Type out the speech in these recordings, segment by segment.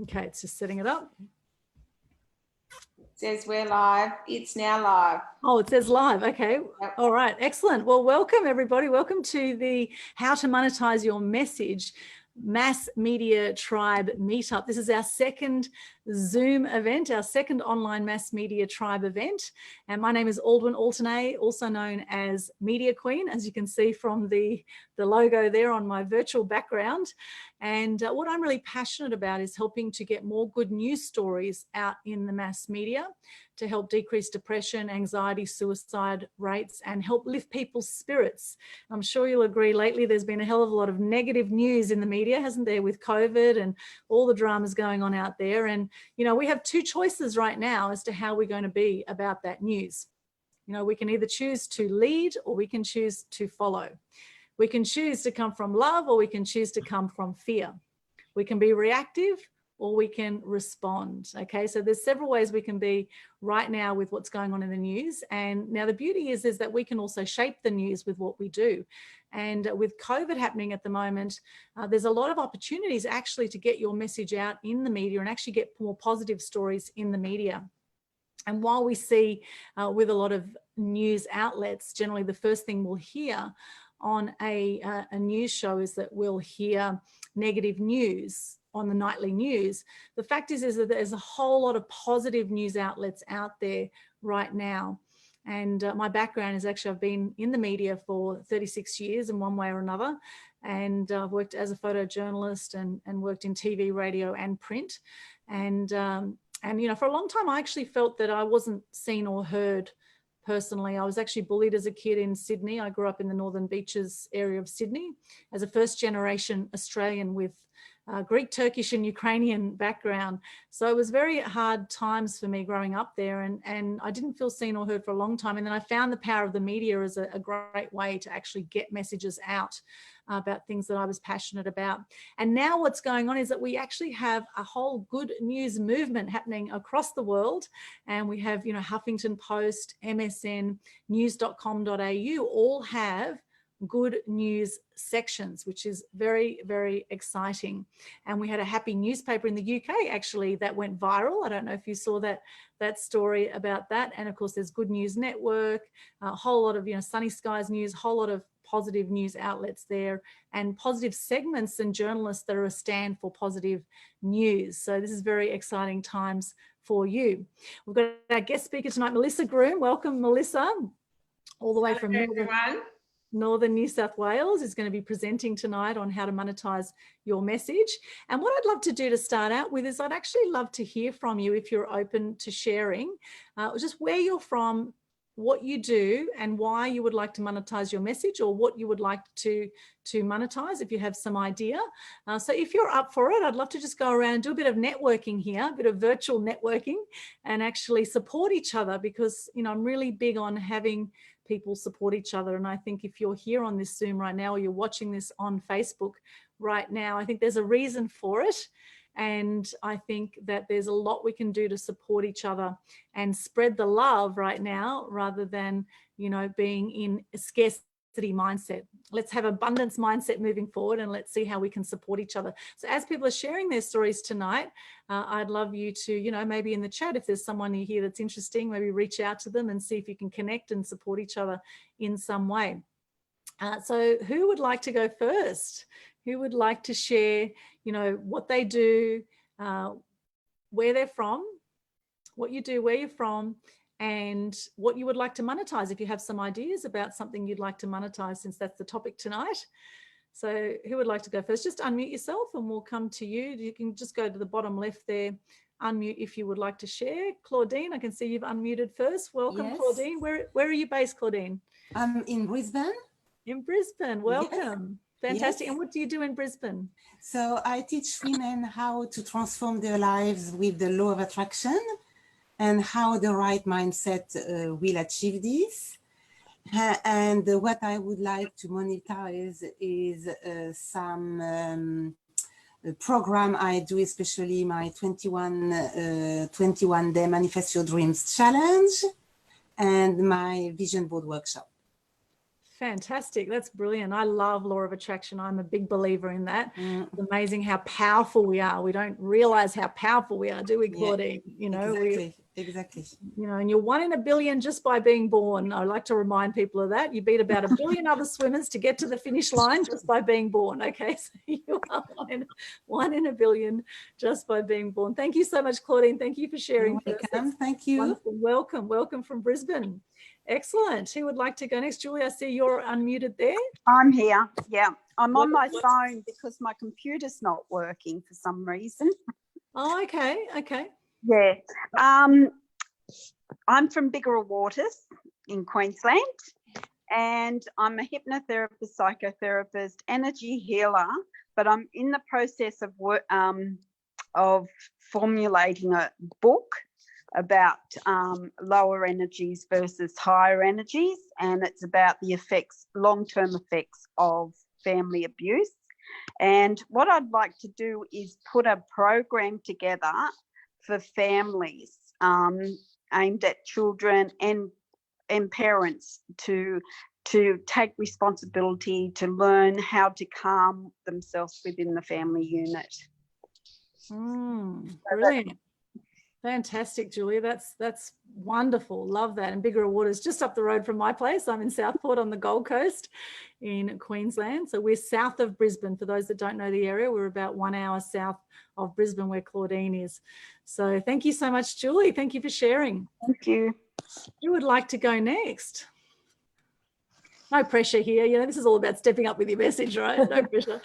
Okay, it's just setting it up. Says we're live. It's now live. Oh, it says live. Okay. Yep. All right. Excellent. Well, welcome everybody. Welcome to the How to Monetize Your Message Mass Media Tribe Meetup. This is our second Zoom event, our second online Mass Media Tribe event. And my name is Aldwyn Altuney, also known as Media Queen, as you can see from the logo there on my virtual background. And what I'm really passionate about is helping to get more good news stories out in the mass media to help decrease depression, anxiety, suicide rates, and help lift people's spirits. I'm sure you'll agree lately there's been a hell of a lot of negative news in the media, hasn't there, with COVID and all the dramas going on out there. And, you know, we have two choices right now as to how we're going to be about that news. You know, we can either choose to lead or we can choose to follow. We can choose to come from love or we can choose to come from fear. We can be reactive or we can respond. Okay, so there's several ways we can be right now with what's going on in the news. And now the beauty is that we can also shape the news with what we do. And with COVID happening at the moment, there's a lot of opportunities actually to get your message out in the media and actually get more positive stories in the media. And while we see with a lot of news outlets, generally the first thing we'll hear on a news show is that we'll hear negative news on the nightly news. The fact is that there's a whole lot of positive news outlets out there right now. And my background is actually I've been in the media for 36 years in one way or another. And I've worked as a photojournalist and worked in TV, radio and print. And you know, for a long time, I actually felt that I wasn't seen or heard personally. I was actually bullied as a kid in Sydney. I grew up in the Northern Beaches area of Sydney as a first generation Australian with Greek, Turkish and Ukrainian background. So it was very hard times for me growing up there, and I didn't feel seen or heard for a long time. And then I found the power of the media as a great way to actually get messages out about things that I was passionate about. And now what's going on is that we actually have a whole good news movement happening across the world. And we have, you know, Huffington Post, MSN, news.com.au all have good news sections, which is very, very exciting. And we had a happy newspaper in the UK actually that went viral. I don't know if you saw that story about that. And of course there's Good News Network, a whole lot of, you know, Sunny Skies News, a whole lot of positive news outlets there and positive segments and journalists that are a stand for positive news. So this is very exciting times for you. We've got our guest speaker tonight, Melissa Groom. Welcome, Melissa, all the way from Northern New South Wales, is going to be presenting tonight on how to monetize your message. And what I'd love to do to start out with is I'd actually love to hear from you if you're open to sharing just where you're from, what you do and why you would like to monetize your message, or what you would like to monetize if you have some idea. So if you're up for it, I'd love to just go around and do a bit of networking here, a bit of virtual networking, and actually support each other, because, you know, I'm really big on having people support each other. And I think if you're here on this Zoom right now, or you're watching this on Facebook right now, I think there's a reason for it. And I think that there's a lot we can do to support each other and spread the love right now, rather than, you know, being in a scarcity mindset. Let's have abundance mindset moving forward, and let's see how we can support each other. So as people are sharing their stories tonight, I'd love you to, you know, maybe in the chat, if there's someone you hear that's interesting, maybe reach out to them and see if you can connect and support each other in some way. So who would like to go first? Who would like to share, you know, what they do, where they're from, what you do, where you're from, and what you would like to monetize, if you have some ideas about something you'd like to monetize, since that's the topic tonight. So who would like to go first? Just unmute yourself and we'll come to you. You can just go to the bottom left there, unmute if you would like to share. Claudine, I can see you've unmuted first. Welcome, yes. Claudine. Where are you based, Claudine? I'm in Brisbane. In Brisbane, welcome. Yes. Fantastic. Yes. And what do you do in Brisbane? So I teach women how to transform their lives with the law of attraction, and how the right mindset will achieve this. And what I would like to monetize is some program I do, especially my 21-day Manifest Your Dreams challenge and my vision board workshop. Fantastic. That's brilliant. I love law of attraction. I'm a big believer in that. It's amazing how powerful we are. We don't realize how powerful we are, do we, Claudine? You know, exactly. You know, and you're 1 in a billion just by being born. I like to remind people of that. You beat about 1 billion other swimmers to get to the finish line just by being born. Okay, so you are 1 in a billion just by being born. Thank you so much, Claudine. Thank you for sharing. You're welcome. Thank you. Wonderful. Welcome from Brisbane. Excellent. Who would like to go next? Julie, I see you're unmuted there. I'm here. Yeah, I'm on my phone because my computer's not working for some reason. Oh, okay. Yeah. I'm from Biggerel Waters in Queensland, and I'm a hypnotherapist, psychotherapist, energy healer, but I'm in the process of formulating a book about lower energies versus higher energies, and it's about the effects, long-term effects of family abuse. And what I'd like to do is put a program together for families aimed at children and parents to take responsibility, to learn how to calm themselves within the family unit. Brilliant. Fantastic, Julia. That's wonderful. Love that. And Biggerel Waters just up the road from my place. I'm in Southport on the Gold Coast in Queensland. So we're south of Brisbane. For those that don't know the area, we're about 1 hour south of Brisbane where Claudine is. So thank you so much, Julie. Thank you for sharing. Thank you. Who would like to go next? No pressure here. You know, this is all about stepping up with your message, right? No pressure.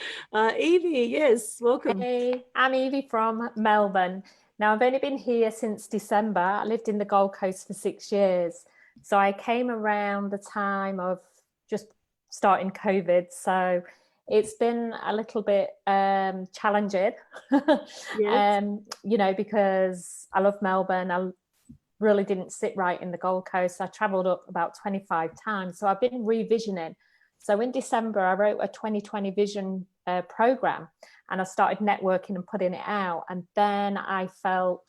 Evie, yes, welcome. Hey, I'm Evie from Melbourne. Now, I've only been here since December. I lived in the Gold Coast for 6 years. So I came around the time of just starting COVID. So it's been a little bit challenging, Yes. you know, because I love Melbourne. I really didn't sit right in the Gold Coast. I travelled up about 25 times. So I've been revisioning. So in December, I wrote a 2020 vision program, and I started networking and putting it out. And then I felt,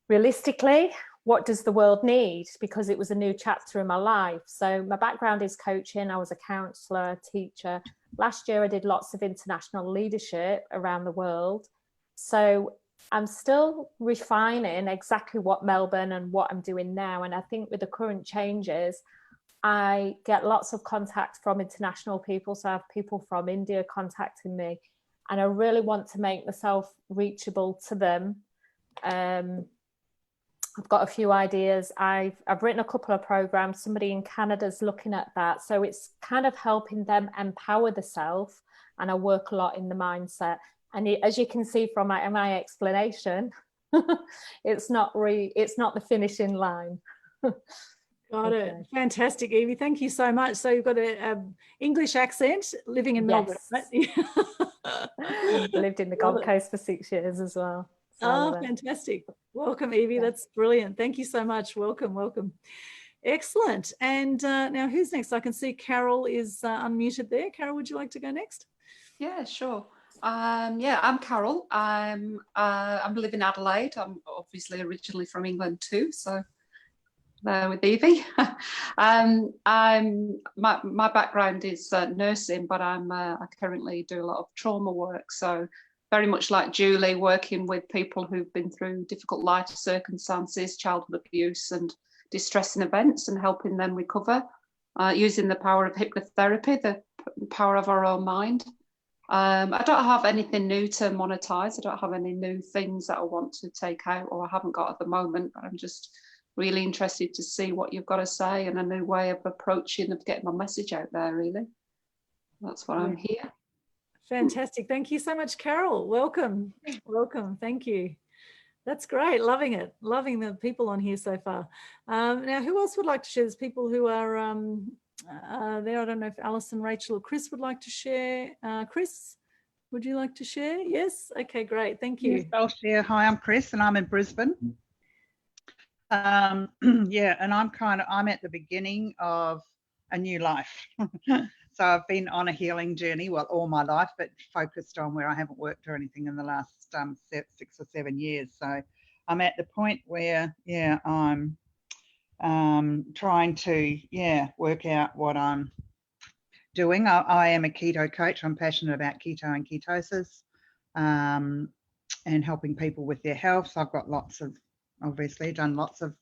realistically, what does the world need? Because it was a new chapter in my life. So my background is coaching. I was a counsellor, teacher. Last year, I did lots of international leadership around the world. So I'm still refining exactly what Melbourne and what I'm doing now. And I think with the current changes, I get lots of contact from international people. So I have people from India contacting me, and I really want to make myself reachable to them. I've got a few ideas. I've written a couple of programs. Somebody in Canada's looking at that. So it's kind of helping them empower the self. And I work a lot in the mindset. And as you can see from my explanation, it's not the finishing line. Got it. Fantastic, Evie. Thank you so much. So you've got an English accent, living in Melbourne, right? Lived in the Gold Coast for 6 years as well. So fantastic. Welcome, Evie. That's brilliant. Thank you so much. Welcome. Excellent. And now who's next? I can see Carol is unmuted there. Carol, would you like to go next? Yeah, sure. I'm Carol. I live in Adelaide. I'm obviously originally from England too, so there with Evie. My background is nursing, but I currently do a lot of trauma work. So very much like Julie, working with people who've been through difficult life circumstances, childhood abuse and distressing events, and helping them recover using the power of hypnotherapy, the power of our own mind. I don't have anything new to monetize. I don't have any new things that I want to take out, or I haven't got at the moment, but I'm just really interested to see what you've got to say and a new way of approaching, of getting my message out there, really. That's why I'm here. Fantastic. Thank you so much, Carol. Welcome. Thank you. That's great. Loving it. Loving the people on here so far. Now, who else would like to share? There's people who are there. I don't know if Alison, Rachel or Chris would like to share. Chris, would you like to share? Yes? Okay, great. Thank you. Yes, I'll share. Hi, I'm Chris and I'm in Brisbane. Yeah, and I'm at the beginning of a new life. So I've been on a healing journey, well, all my life, but focused on where I haven't worked or anything in the last 6 or 7 years. So I'm at the point where, I'm trying to, work out what I'm doing. I am a keto coach. I'm passionate about keto and ketosis, and helping people with their health. So I've got obviously done lots of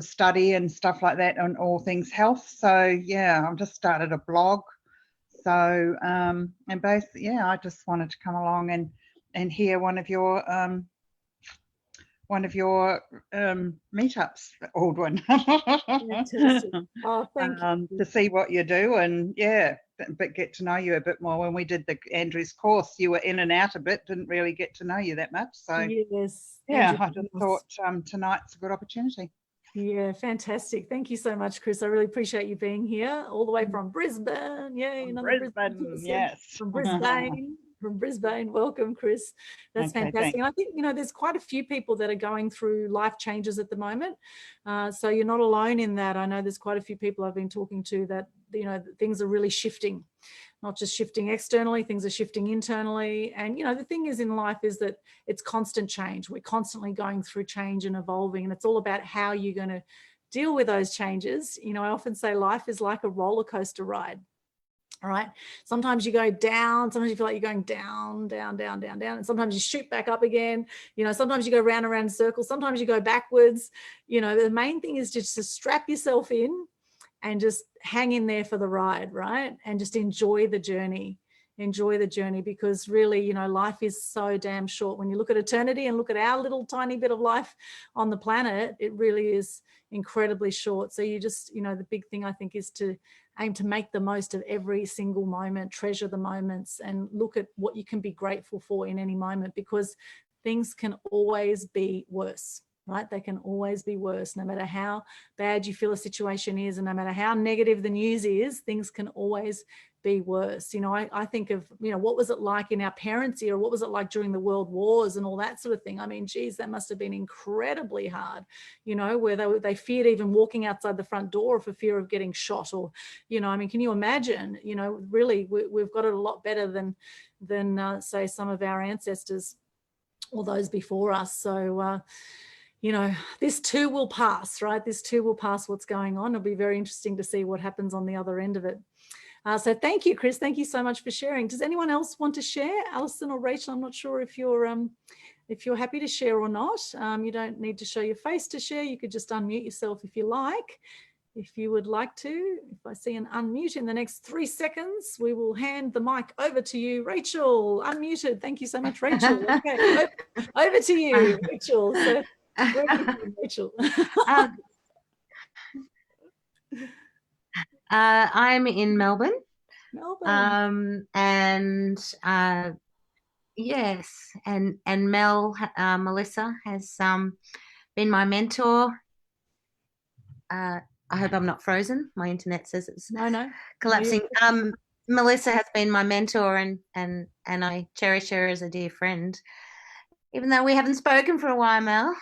study and stuff like that on all things health. So yeah, I've just started a blog. So and I just wanted to come along and hear one of your meetups, Aldwyn. Oh, thank you. To see what you do, and but get to know you a bit more. When we did the Andrew's course, you were in and out a bit, didn't really get to know you that much. So yes, yeah, I just thought tonight's a good opportunity. Yeah, fantastic. Thank you so much, Chris. I really appreciate you being here all the way from Brisbane. Yay, another Brisbane, yes. From Brisbane. From Brisbane. Welcome, Chris. That's Okay, fantastic. thanks. And I think, there's quite a few people that are going through life changes at the moment. So you're not alone in that. I know there's quite a few people I've been talking to that, things are really shifting. Not just shifting externally, things are shifting internally. And, the thing is in life is that it's constant change. We're constantly going through change and evolving, and it's all about how you're going to deal with those changes. I often say life is like a roller coaster ride. All right. Sometimes you go down, sometimes you feel like you're going down, down, down, down, down. And sometimes you shoot back up again. Sometimes you go round and round in circles. Sometimes you go backwards. The main thing is just to strap yourself in and just hang in there for the ride, right? And just enjoy the journey. Enjoy the journey, because really, life is so damn short. When you look at eternity and look at our little tiny bit of life on the planet, it really is incredibly short. So you just, the big thing I think is to aim to make the most of every single moment, treasure the moments, and look at what you can be grateful for in any moment, because things can always be worse. Right? They can always be worse. No matter how bad you feel a situation is, and no matter how negative the news is, things can always be worse. I think of, what was it like in our parents' era? What was it like during the world wars and all that sort of thing? I mean, geez, that must have been incredibly hard, where they feared even walking outside the front door for fear of getting shot, or, can you imagine, really, we've got it a lot better than say some of our ancestors or those before us. So, this too will pass, right? This too will pass what's going on. It'll be very interesting to see what happens on the other end of it. So thank you, Chris. Thank you so much for sharing. Does anyone else want to share? Alison or Rachel, I'm not sure if you're happy to share or not. You don't need to show your face to share. You could just unmute yourself if you like. If you would like to, if I see an unmute in the next 3 seconds, we will hand the mic over to you. Rachel, unmuted. Thank you so much, Rachel. Okay, over to you, Rachel. So, where are you, Rachel? I'm in Melbourne. Melbourne. Yes, and Melissa has been my mentor. I hope I'm not frozen. My internet says it's collapsing. Melissa has been my mentor, and I cherish her as a dear friend, even though we haven't spoken for a while, Mel.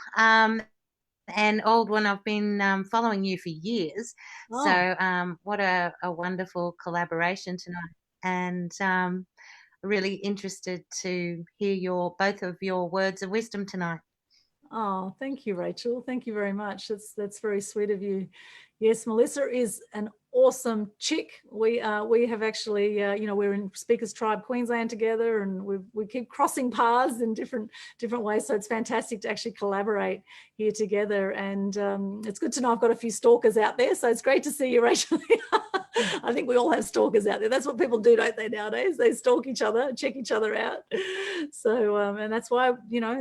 And Aldwyn, I've been following you for years. Oh. So what a wonderful collaboration tonight. And really interested to hear both of your words of wisdom tonight. Oh, thank you, Rachel. Thank you very much. That's very sweet of you. Yes, Melissa is an awesome chick. We have actually, we're in Speakers Tribe Queensland together, and we keep crossing paths in different ways. So it's fantastic to actually collaborate here together. And it's good to know I've got a few stalkers out there. So it's great to see you, Rachel. I think we all have stalkers out there. That's what people do, don't they, nowadays? They stalk each other, check each other out. So, and that's why,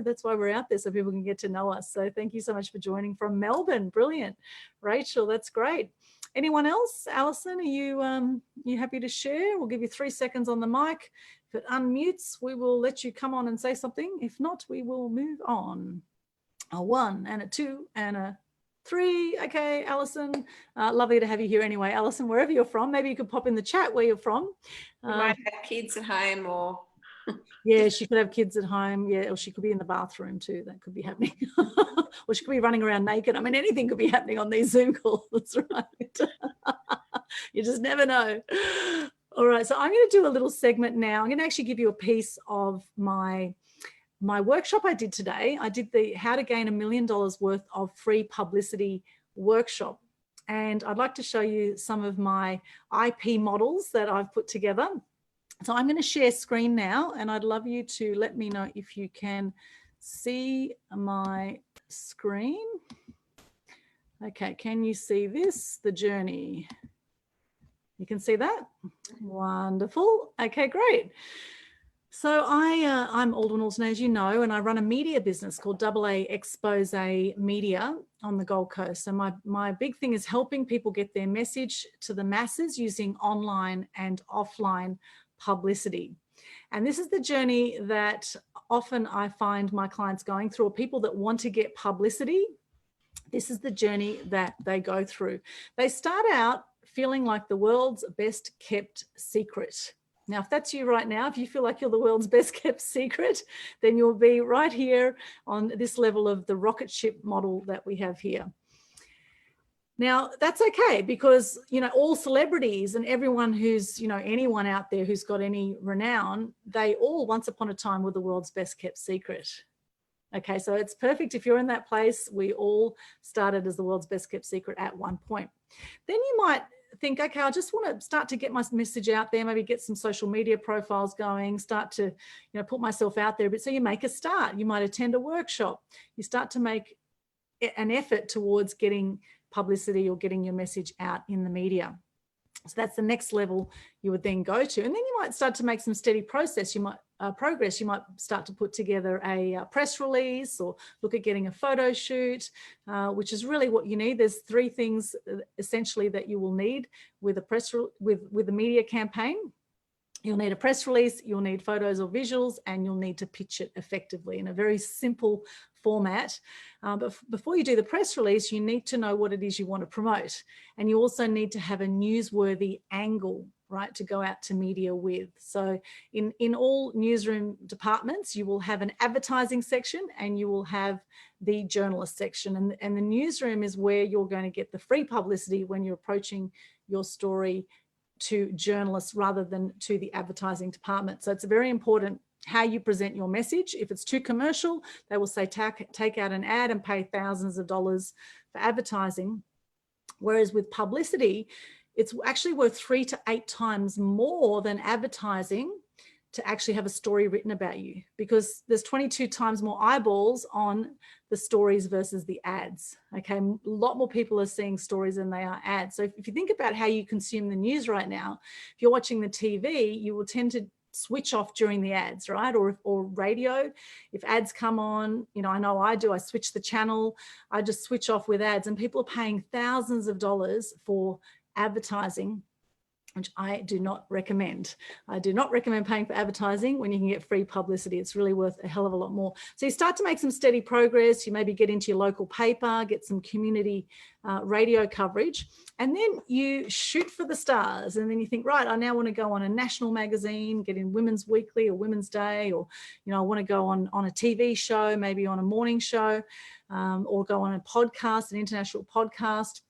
that's why we're out there, so people can get to know us. So thank you so much for joining from Melbourne. Brilliant. Rachel, that's great. Anyone else? Alison, are you happy to share? We'll give you 3 seconds on the mic. If it unmutes, we will let you come on and say something. If not, we will move on. A 1 and a 2 and a 3. Okay, Alison, lovely to have you here anyway. Alison, wherever you're from, maybe you could pop in the chat where you're from. You might have kids at home, or yeah, she could have kids at home. Yeah, or she could be in the bathroom too. That could be happening. Or she could be running around naked. I mean, anything could be happening on these Zoom calls, right? You just never know. All right, so I'm going to do a little segment now. I'm going to actually give you a piece of my workshop I did today. I did the How to Gain $1 Million Worth of Free Publicity workshop. and I'd like to show you some of my IP models that I've put together. So I'm going to share screen now, and I'd love you to let me know if you can see my screen. Okay, can you see this? The journey. You can see that? Wonderful. Okay, great. So I'm Aldwyn Altuney, as you know, and I run a media business called AA Xposé Media on the Gold Coast. So my big thing is helping people get their message to the masses using online and offline publicity. And this is the journey that often I find my clients going through, or people that want to get publicity. This is the journey that they go through. They start out feeling like the world's best kept secret. Now, if that's you right now, if you feel like you're the world's best kept secret, then you'll be right here on this level of the rocket ship model that we have here. Now, that's okay, because, you know, all celebrities and everyone who's, you know, anyone out there who's got any renown, they all once upon a time were the world's best kept secret. Okay, so it's perfect if you're in that place. We all started as the world's best kept secret at one point. Then you might think, okay, I just want to start to get my message out there, maybe get some social media profiles going, start to, you know, put myself out there. But so you make a start. You might attend a workshop. You start to make an effort towards getting publicity or getting your message out in the media. So that's the next level you would then go to. And then you might start to make some steady progress. You might start to put together a press release or look at getting a photo shoot, which is really what you need. There's three things essentially that you will need with a with a media campaign. You'll need a press release, you'll need photos or visuals, and you'll need to pitch it effectively in a very simple format. But before you do the press release, you need to know what it is you want to promote. And you also need to have a newsworthy angle, right, to go out to media with. So in all newsroom departments, you will have an advertising section and you will have the journalist section. And the newsroom is where you're going to get the free publicity when you're approaching your story to journalists rather than to the advertising department. So it's very important how you present your message. If it's too commercial, they will say take out an ad and pay thousands of dollars for advertising. Whereas with publicity, it's actually worth 3 to 8 times more than advertising to actually have a story written about you, because there's 22 times more eyeballs on the stories versus the ads. Okay, a lot more people are seeing stories than they are ads. So if you think about how you consume the news right now, if you're watching the TV, you will tend to switch off during the ads, right? Or radio, if ads come on, you know I do, I switch the channel, I just switch off with ads, and people are paying thousands of dollars for advertising, which I do not recommend. I do not recommend paying for advertising when you can get free publicity. It's really worth a hell of a lot more. So you start to make some steady progress. You maybe get into your local paper, get some community radio coverage, and then you shoot for the stars. And then you think, right, I now want to go on a national magazine, get in Women's Weekly or Women's Day, or, you know, I want to go on a TV show, maybe on a morning show, or go on a podcast, an international podcast,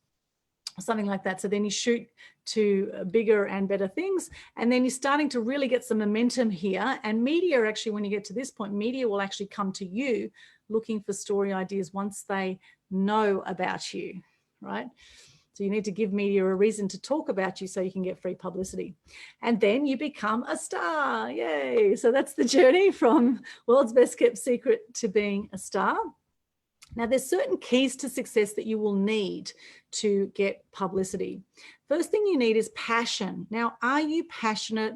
something like that. So then you shoot to bigger and better things, and then you're starting to really get some momentum here. And media, actually, when you get to this point, media will actually come to you looking for story ideas once they know about you, right? So you need to give media a reason to talk about you so you can get free publicity. And then you become a star. Yay. So that's the journey from world's best kept secret to being a star. Now, there's certain keys to success that you will need to get publicity. First thing you need is passion. Now, are you passionate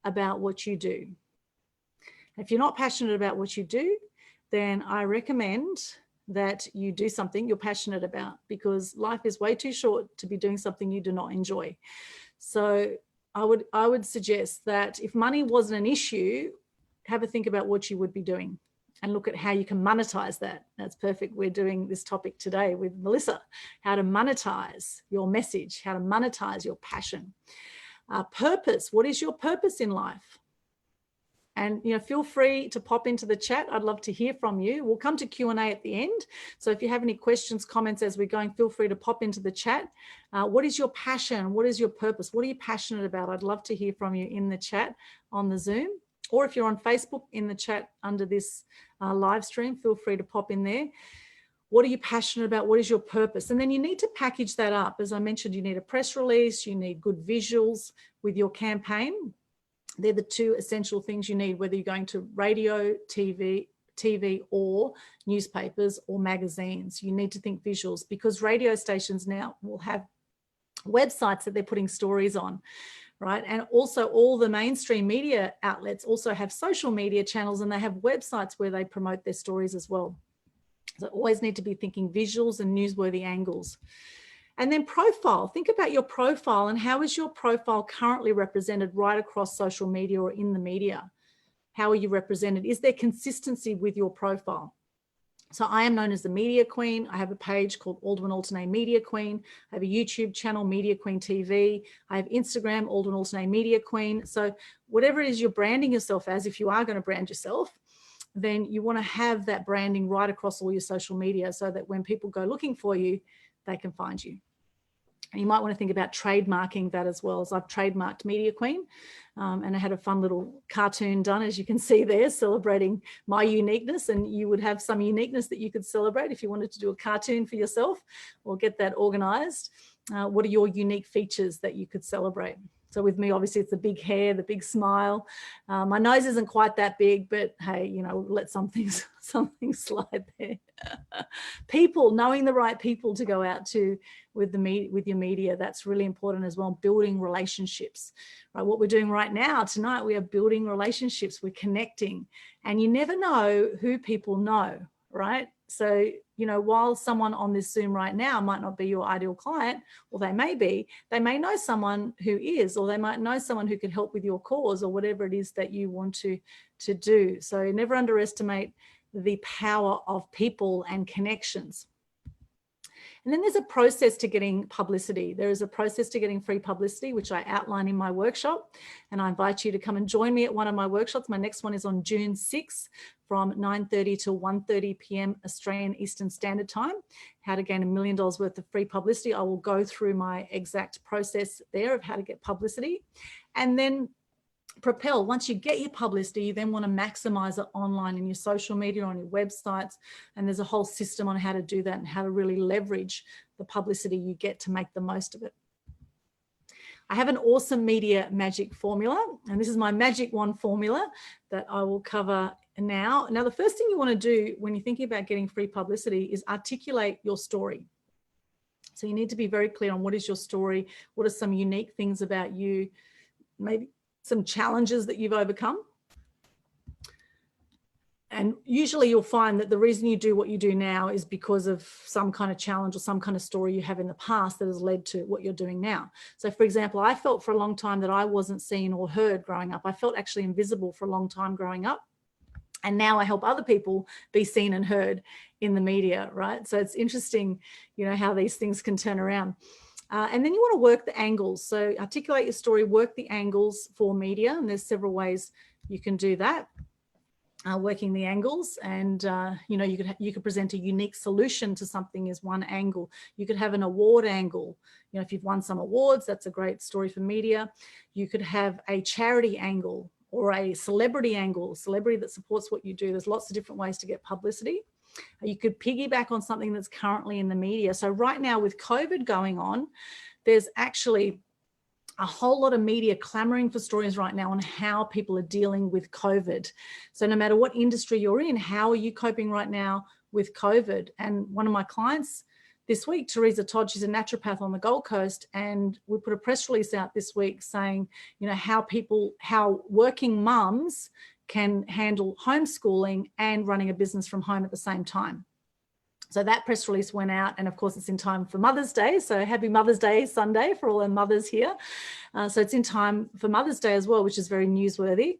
about what you do? If you're not passionate about what you do, then I recommend that you do something you're passionate about, because life is way too short to be doing something you do not enjoy. So I would suggest that if money wasn't an issue, have a think about what you would be doing and look at how you can monetize that. That's perfect. We're doing this topic today with Melissa, how to monetize your message, how to monetize your passion. Purpose. What is your purpose in life? And, you know, feel free to pop into the chat. I'd love to hear from you. We'll come to Q&A at the end. So if you have any questions, comments as we're going, feel free to pop into the chat. What is your passion? What is your purpose? What are you passionate about? I'd love to hear from you in the chat on the Zoom. Or if you're on Facebook, in the chat under this live stream, feel free to pop in there. What are you passionate about? What is your purpose? And then you need to package that up. As I mentioned, you need a press release, you need good visuals with your campaign. They're the two essential things you need, whether you're going to radio, TV or newspapers or magazines. You need to think visuals, because radio stations now will have websites that they're putting stories on, right? And also all the mainstream media outlets also have social media channels, and they have websites where they promote their stories as well. So always need to be thinking visuals and newsworthy angles. And then profile, think about your profile and how is your profile currently represented right across social media or in the media? How are you represented? Is there consistency with your profile? So I am known as the Media Queen. I have a page called Aldwyn Altuney Media Queen. I have a YouTube channel, Media Queen TV. I have Instagram, Aldwyn Altuney Media Queen. So whatever it is you're branding yourself as, if you are going to brand yourself, then you want to have that branding right across all your social media so that when people go looking for you, they can find you. And you might want to think about trademarking that as well. As I've trademarked Media Queen, and I had a fun little cartoon done, as you can see there, celebrating my uniqueness, and you would have some uniqueness that you could celebrate if you wanted to do a cartoon for yourself or get that organized. What are your unique features that you could celebrate? So with me, obviously, it's the big hair, the big smile. My nose isn't quite that big, but hey, you know, let something slide there. People, knowing the right people to go out to with your media, that's really important as well. Building relationships, right? What we're doing right now, tonight, we are building relationships, we're connecting, and you never know who people know, right? So, you know, while someone on this Zoom right now might not be your ideal client, or they may know someone who is, or they might know someone who can help with your cause or whatever it is that you want to do. So never underestimate the power of people and connections. And then there's a process to getting publicity. There is a process to getting free publicity, which I outline in my workshop. And I invite you to come and join me at one of my workshops. My next one is on June 6th from 9:30 to 1:30 p.m. Australian Eastern Standard Time. How to gain $1 million worth of free publicity. I will go through my exact process there of how to get publicity. And then propel. Once you get your publicity, you then want to maximize it online in your social media, on your websites, and there's a whole system on how to do that and how to really leverage the publicity you get to make the most of it. I have an awesome media magic formula, and this is my magic wand formula that I will cover now. Now, the first thing you want to do when you're thinking about getting free publicity is articulate your story. So you need to be very clear on what is your story, what are some unique things about you, maybe some challenges that you've overcome. And usually you'll find that the reason you do what you do now is because of some kind of challenge or some kind of story you have in the past that has led to what you're doing now. So for example, I felt for a long time that I wasn't seen or heard growing up. I felt actually invisible for a long time growing up. And now I help other people be seen and heard in the media, right? So it's interesting, you know, how these things can turn around. And then you want to work the angles. So articulate your story, work the angles for media. And there's several ways you can do that. Working the angles, and you know, you could present a unique solution to something as one angle. You could have an award angle. You know, if you've won some awards, that's a great story for media. You could have a charity angle or a celebrity angle, celebrity that supports what you do. There's lots of different ways to get publicity. You could piggyback on something that's currently in the media. So right now with COVID going on, there's actually a whole lot of media clamoring for stories right now on how people are dealing with COVID. So no matter what industry you're in, how are you coping right now with COVID? And one of my clients this week, Teresa Todd, she's a naturopath on the Gold Coast, and we put a press release out this week saying, you know, how working mums can handle homeschooling and running a business from home at the same time. So that press release went out, and of course it's in time for Mother's Day. So happy Mother's Day Sunday for all our mothers here. So it's in time for Mother's Day as well, which is very newsworthy.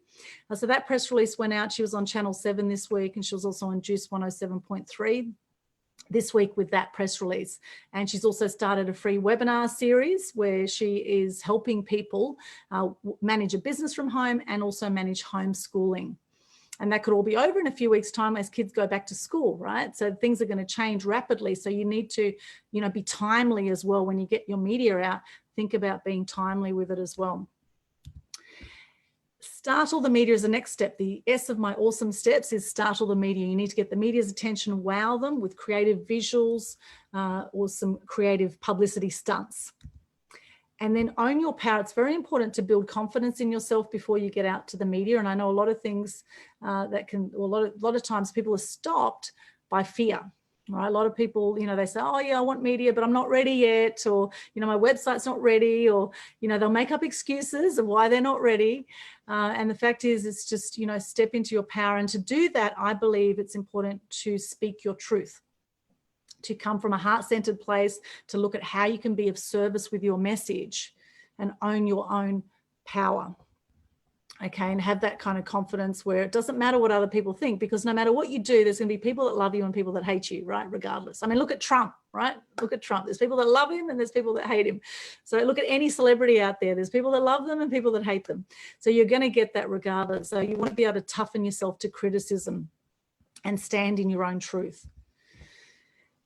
So that press release went out. She was on Channel 7 this week, and she was also on Juice 107.3 this week with that press release. And she's also started a free webinar series where she is helping people manage a business from home and also manage homeschooling. And that could all be over in a few weeks' time as kids go back to school, right? So things are going to change rapidly. So you need to, you know, be timely as well. When you get your media out, think about being timely with it as well. startle the media is the next step. The S of my awesome steps is startle the media. You need to get the media's attention, wow them with creative visuals or some creative publicity stunts. And then own your power. It's very important to build confidence in yourself before you get out to the media. And I know a lot of things a lot of times people are stopped by fear. Right? A lot of people, you know, they say, oh yeah, I want media, but I'm not ready yet. Or, you know, my website's not ready, or, you know, they'll make up excuses of why they're not ready. And the fact is, it's just, you know, step into your power. And to do that, I believe it's important to speak your truth, to come from a heart-centered place, to look at how you can be of service with your message and own your own power. Okay, and have that kind of confidence where it doesn't matter what other people think, because no matter what you do, there's going to be people that love you and people that hate you, right? Regardless. I mean, look at Trump, right? Look at Trump. There's people that love him and there's people that hate him. So look at any celebrity out there. There's people that love them and people that hate them. So you're going to get that regardless. So you want to be able to toughen yourself to criticism and stand in your own truth.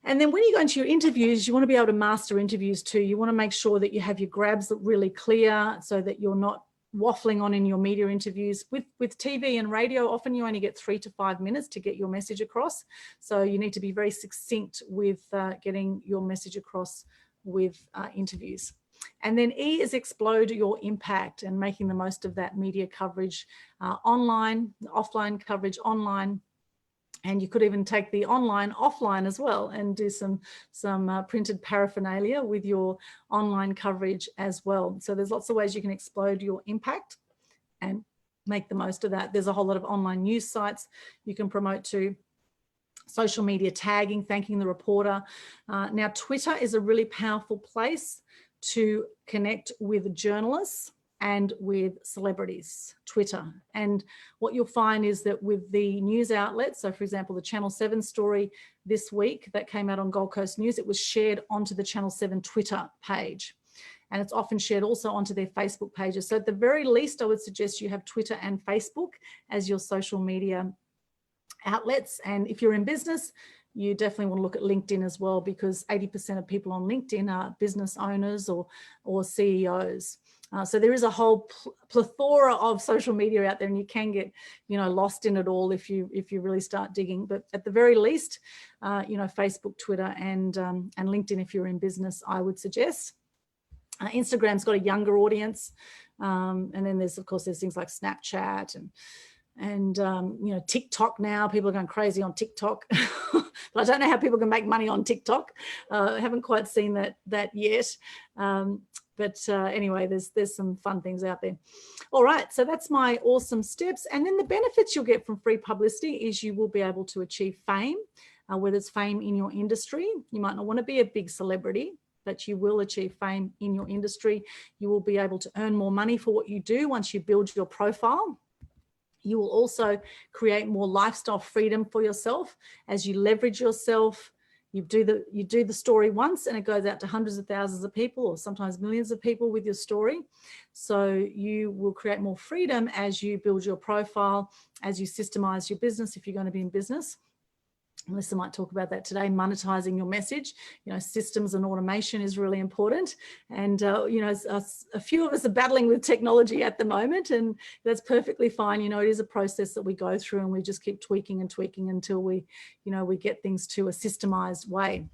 And then when you go into your interviews, you want to be able to master interviews too. You want to make sure that you have your grabs really clear so that you're not waffling on in your media interviews. With TV and radio, often you only get 3 to 5 minutes to get your message across. So you need to be very succinct with getting your message across with interviews. And then E is explode your impact and making the most of that media coverage online, offline coverage online. And you could even take the online offline as well and do some printed paraphernalia with your online coverage as well. So there's lots of ways you can explode your impact and make the most of that. There's a whole lot of online news sites you can promote to. Social media tagging, thanking the reporter. Now, Twitter is a really powerful place to connect with journalists and with celebrities, Twitter. And what you'll find is that with the news outlets, so for example, the Channel 7 story this week that came out on Gold Coast News, it was shared onto the Channel 7 Twitter page. And it's often shared also onto their Facebook pages. So at the very least, I would suggest you have Twitter and Facebook as your social media outlets. And if you're in business, you definitely want to look at LinkedIn as well, because 80% of people on LinkedIn are business owners or CEOs. So there is a whole plethora of social media out there, and you can get, you know, lost in it all if you really start digging. But at the very least, you know, Facebook, Twitter, and LinkedIn if you're in business, I would suggest. Instagram's got a younger audience, and then there's things like Snapchat and you know, TikTok now. People are going crazy on TikTok. But I don't know how people can make money on TikTok. I haven't quite seen that yet. But anyway, there's some fun things out there. All right, so that's my awesome steps. And then the benefits you'll get from free publicity is you will be able to achieve fame, whether it's fame in your industry. You might not want to be a big celebrity, but you will achieve fame in your industry. You will be able to earn more money for what you do once you build your profile. You will also create more lifestyle freedom for yourself as you leverage yourself. You do the story once and it goes out to hundreds of thousands of people, or sometimes millions of people with your story. So you will create more freedom as you build your profile, as you systemize your business if you're going to be in business. Melissa might talk about that today, monetizing your message. You know, systems and automation is really important. And, you know, a few of us are battling with technology at the moment, and that's perfectly fine. You know, it is a process that we go through, and we just keep tweaking and tweaking until we, you know, we get things to a systemized way.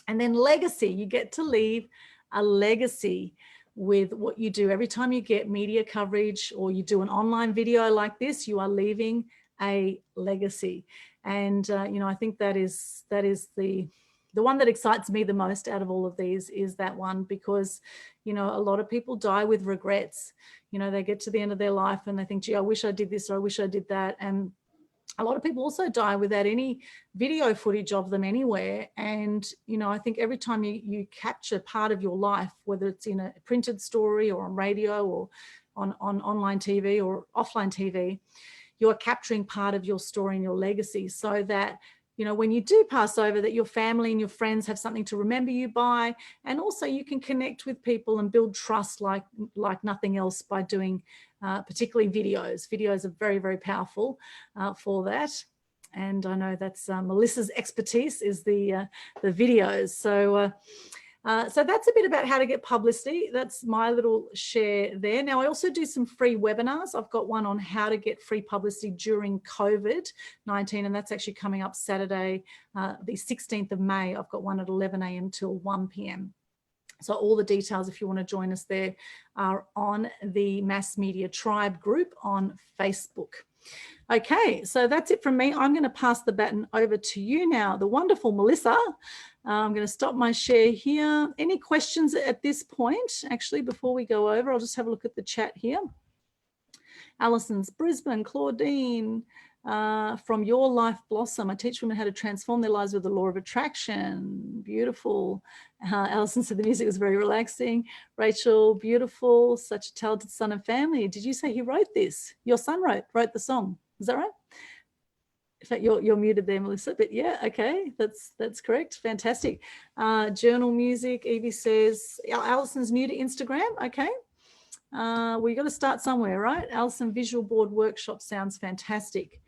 And then legacy, you get to leave a legacy with what you do. Every time you get media coverage or you do an online video like this, you are leaving a legacy. And, you know, I think that is the one that excites me the most out of all of these is that one, because, you know, a lot of people die with regrets. You know, they get to the end of their life and they think, gee, I wish I did this, or I wish I did that. And a lot of people also die without any video footage of them anywhere. And, you know, I think every time you capture part of your life, whether it's in a printed story or on radio or on online TV or offline TV, you're capturing part of your story and your legacy, so that, you know, when you do pass over, that your family and your friends have something to remember you by. And also you can connect with people and build trust like nothing else by doing particularly videos. Videos are very, very powerful for that. And I know that's Melissa's expertise is the videos. So So that's a bit about how to get publicity. That's my little share there. Now, I also do some free webinars. I've got one on how to get free publicity during COVID-19, and that's actually coming up Saturday, the 16th of May. I've got one at 11 a.m. till 1 p.m. So all the details, if you want to join us there, are on the Mass Media Tribe group on Facebook. Okay, so that's it from me. I'm going to pass the baton over to you now, the wonderful Melissa. I'm going to stop my share here. Any questions at this point? Actually, before we go over, I'll just have a look at the chat here. Alison's Brisbane, Claudine, from Your Life Blossom. I teach women how to transform their lives with the law of attraction. Beautiful. Alison said the music was very relaxing. Rachel, beautiful. Such a talented son and family. Did you say he wrote this? Your son wrote the song. Is that right? In fact, you're muted there, Melissa, but yeah, okay, that's correct. Fantastic. Journal music, Evie says, Alison's new to Instagram. Okay. We got to start somewhere, right? Alison, visual board workshop sounds fantastic.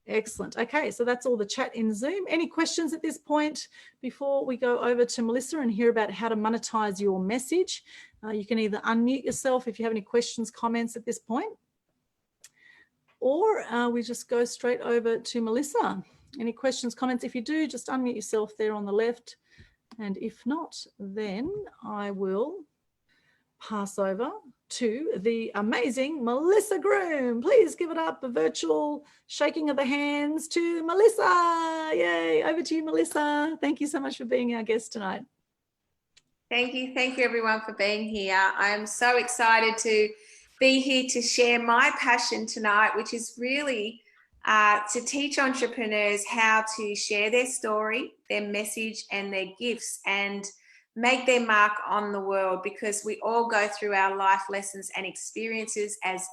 Excellent. Okay, so that's all the chat in Zoom. Any questions at this point before we go over to Melissa and hear about how to monetize your message? You can either unmute yourself if you have any questions, comments at this point, or we just go straight over to Melissa. Any questions, comments? If you do, just unmute yourself there on the left. And if not, then I will pass over to the amazing Melissa Groom. Please give it up, a virtual shaking of the hands to Melissa. Yay, over to you, Melissa. Thank you so much for being our guest tonight. Thank you everyone for being here. I am so excited to be here to share my passion tonight, which is really to teach entrepreneurs how to share their story, their message and their gifts and make their mark on the world, because we all go through our life lessons and experiences, as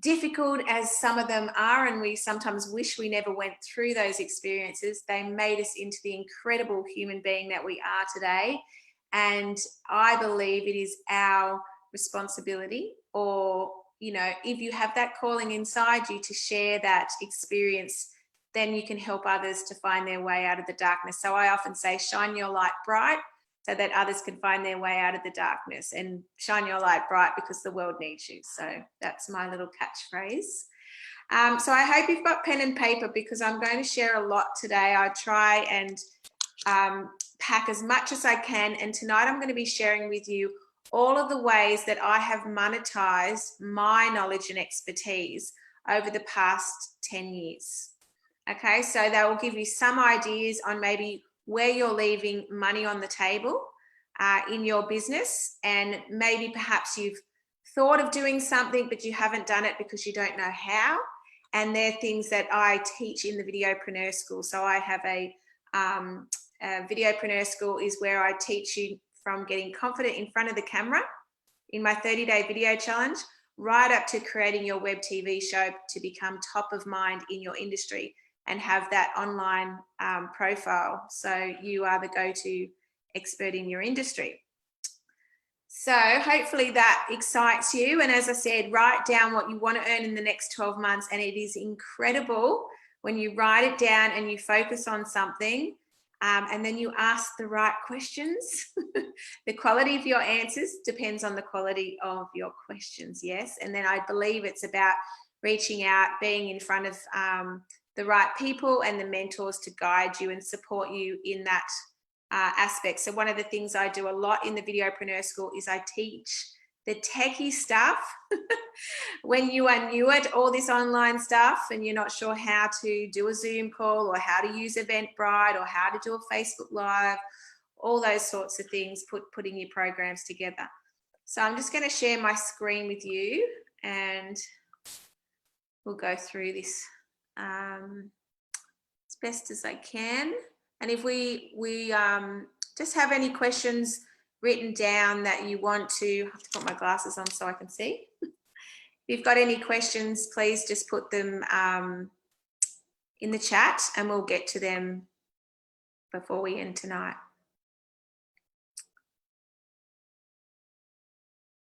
difficult as some of them are, and we sometimes wish we never went through those experiences. They made us into the incredible human being that we are today. And I believe it is our responsibility, or, you know, if you have that calling inside you to share that experience, then you can help others to find their way out of the darkness. So I often say, shine your light bright, so that others can find their way out of the darkness, and shine your light bright because the world needs you. So that's my little catchphrase. So I hope you've got pen and paper, because I'm going to share a lot today. I try and pack as much as I can. And tonight I'm going to be sharing with you all of the ways that I have monetized my knowledge and expertise over the past 10 years. Okay, so that will give you some ideas on maybe where you're leaving money on the table in your business, and maybe perhaps you've thought of doing something but you haven't done it because you don't know how. And they're things that I teach in the Videopreneur School. So I have a Videopreneur School is where I teach you from getting confident in front of the camera in my 30-day video challenge, right up to creating your web TV show to become top of mind in your industry and have that online profile, so you are the go-to expert in your industry. So hopefully that excites you. And as I said, write down what you want to earn in the next 12 months. And it is incredible when you write it down and you focus on something, and then you ask the right questions. The quality of your answers depends on the quality of your questions, yes. And then I believe it's about reaching out, being in front of the right people and the mentors to guide you and support you in that aspect. So one of the things I do a lot in the Videopreneur School is I teach the techie stuff. When you are new at all this online stuff and you're not sure how to do a Zoom call or how to use Eventbrite or how to do a Facebook Live, all those sorts of things, putting your programs together. So I'm just going to share my screen with you and we'll go through this as best as I can. And if we just have any questions written down that you want to, I have to put my glasses on so I can see. If you've got any questions, please just put them in the chat and we'll get to them before we end tonight.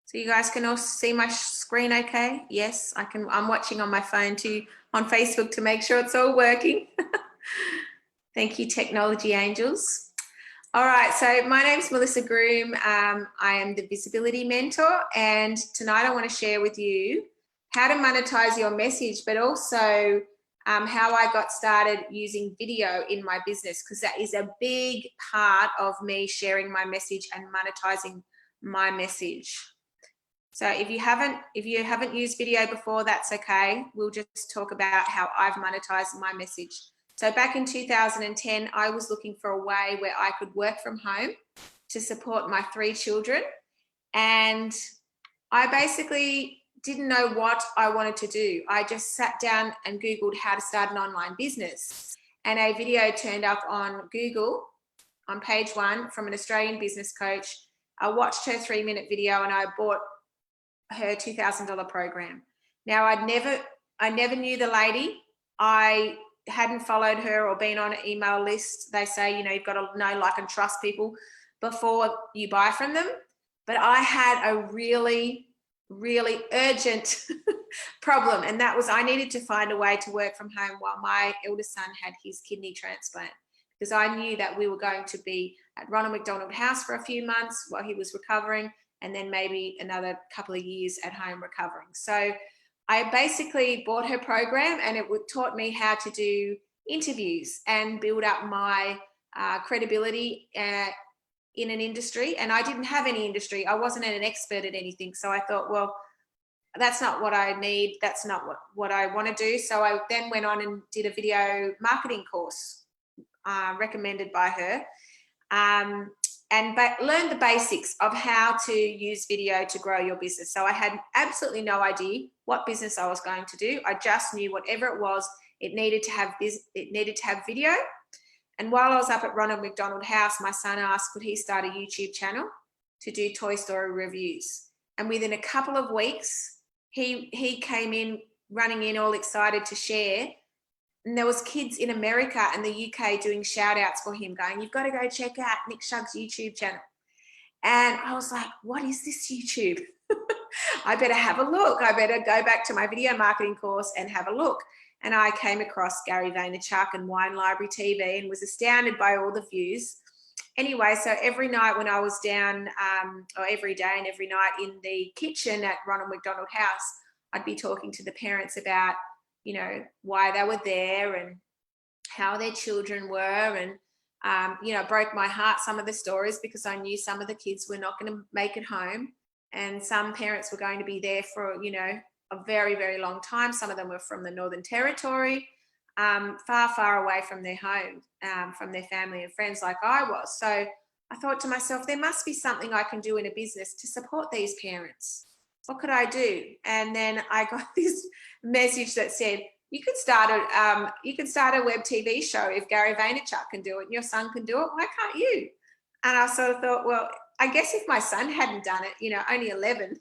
So you guys can also see my screen okay? Yes, I can. I'm watching on my phone too, on Facebook, to make sure it's all working. Thank you, technology angels. All right, so my name's Melissa Groom. I am the visibility mentor, and tonight I want to share with you how to monetize your message, but also how I got started using video in my business, because that is a big part of me sharing my message and monetizing my message. So if you haven't used video before, that's okay. We'll just talk about how I've monetized my message. So back in 2010, I was looking for a way where I could work from home to support my 3 children. And I basically didn't know what I wanted to do. I just sat down and Googled how to start an online business. And a video turned up on Google on page 1 from an Australian business coach. I watched her 3-minute video and I bought her $2,000 program. Now I never knew the lady. I hadn't followed her or been on an email list. They say, you know, you've got to know, like, and trust people before you buy from them. But I had a really, really urgent problem, and that was I needed to find a way to work from home while my eldest son had his kidney transplant, because I knew that we were going to be at Ronald McDonald House for a few months while he was recovering, and then maybe another couple of years at home recovering. So I basically bought her program, and it taught me how to do interviews and build up my credibility in an industry. And I didn't have any industry. I wasn't an expert at anything. So I thought, well, that's not what I need. That's not what I want to do. So I then went on and did a video marketing course recommended by her. But learned the basics of how to use video to grow your business. So I had absolutely no idea what business I was going to do. I just knew whatever it was, it needed to have video. And while I was up at Ronald McDonald House, my son asked, could he start a YouTube channel to do Toy Story reviews? And within a couple of weeks, he came in, running in all excited to share. And there was kids in America and the UK doing shout outs for him, going, you've got to go check out Nick Shug's YouTube channel. And I was like, what is this YouTube? I better have a look. I better go back to my video marketing course and have a look. And I came across Gary Vaynerchuk and Wine Library TV and was astounded by all the views. Anyway, so every night when I was down, or every day and every night in the kitchen at Ronald McDonald House, I'd be talking to the parents about, you know, why they were there and how their children were. And, you know, it broke my heart, some of the stories, because I knew some of the kids were not going to make it home. And some parents were going to be there for, you know, a very, very long time. Some of them were from the Northern Territory, far, far away from their home, from their family and friends like I was. So I thought to myself, there must be something I can do in a business to support these parents. What could I do? And then I got this message that said, you could start a web TV show if Gary Vaynerchuk can do it and your son can do it. Why can't you? And I sort of thought, well, I guess if my son hadn't done it, you know, only 11,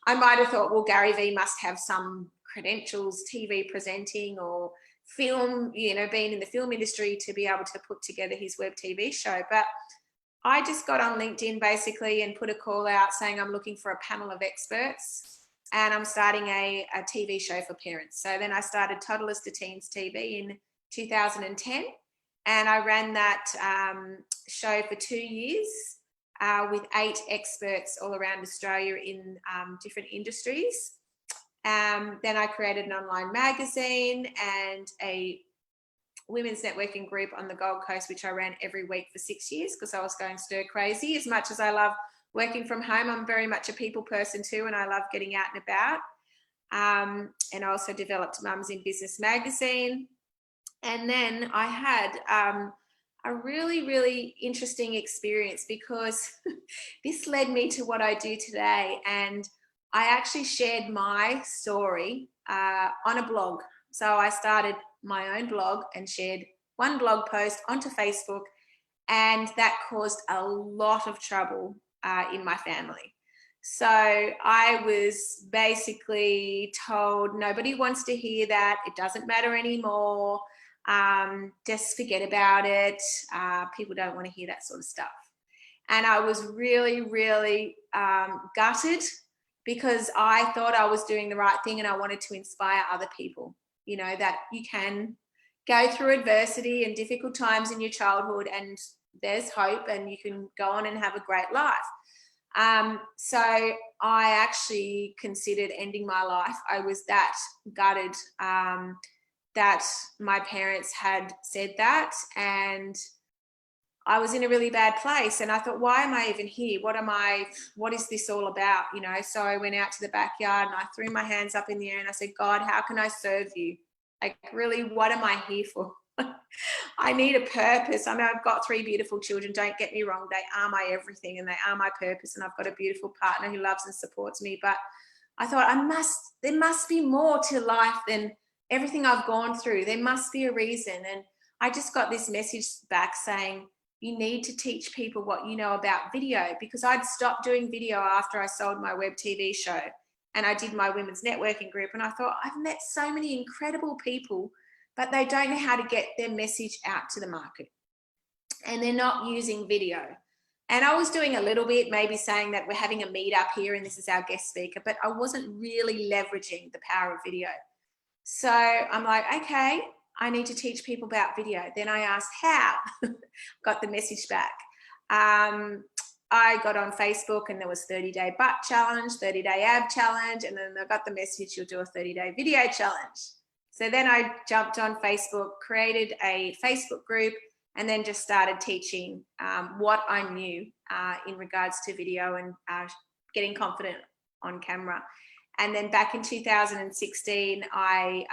I might have thought, well, Gary V must have some credentials, TV presenting or film, you know, being in the film industry to be able to put together his web TV show. But I just got on LinkedIn basically and put a call out saying I'm looking for a panel of experts and I'm starting a TV show for parents. So then I started Toddlers to Teens TV in 2010, and I ran that show for 2 years with 8 experts all around Australia in different industries. Then I created an online magazine and a women's networking group on the Gold Coast, which I ran every week for 6 years because I was going stir crazy. As much as I love working from home, I'm very much a people person too, and I love getting out and about. And I also developed Mums in Business magazine. And then I had a really, really interesting experience because this led me to what I do today. And I actually shared my story on a blog. So I started my own blog and shared one blog post onto Facebook, and that caused a lot of trouble in my family. So I was basically told, nobody wants to hear that. It doesn't matter anymore. Just forget about it. People don't want to hear that sort of stuff. And I was really, really gutted because I thought I was doing the right thing and I wanted to inspire other people, you know, that you can go through adversity and difficult times in your childhood and there's hope and you can go on and have a great life. So I actually considered ending my life. I was that gutted that my parents had said that, and I was in a really bad place, and I thought, why am I even here? What is this all about? You know, so I went out to the backyard and I threw my hands up in the air and I said, God, how can I serve you? Like, really, what am I here for? I need a purpose. I mean, I've got 3 beautiful children. Don't get me wrong. They are my everything and they are my purpose. And I've got a beautiful partner who loves and supports me. But I thought there must be more to life than everything I've gone through. There must be a reason. And I just got this message back saying, you need to teach people what you know about video, because I'd stopped doing video after I sold my web TV show and I did my women's networking group. And I thought, I've met so many incredible people, but they don't know how to get their message out to the market and they're not using video. And I was doing a little bit, maybe saying that we're having a meetup here and this is our guest speaker, but I wasn't really leveraging the power of video. So I'm like, okay, I need to teach people about video. Then I asked how, got the message back. I got on Facebook and there was 30-day butt challenge, 30-day ab challenge. And then I got the message, you'll do a 30-day video challenge. So then I jumped on Facebook, created a Facebook group, and then just started teaching what I knew in regards to video and getting confident on camera. And then back in 2016, I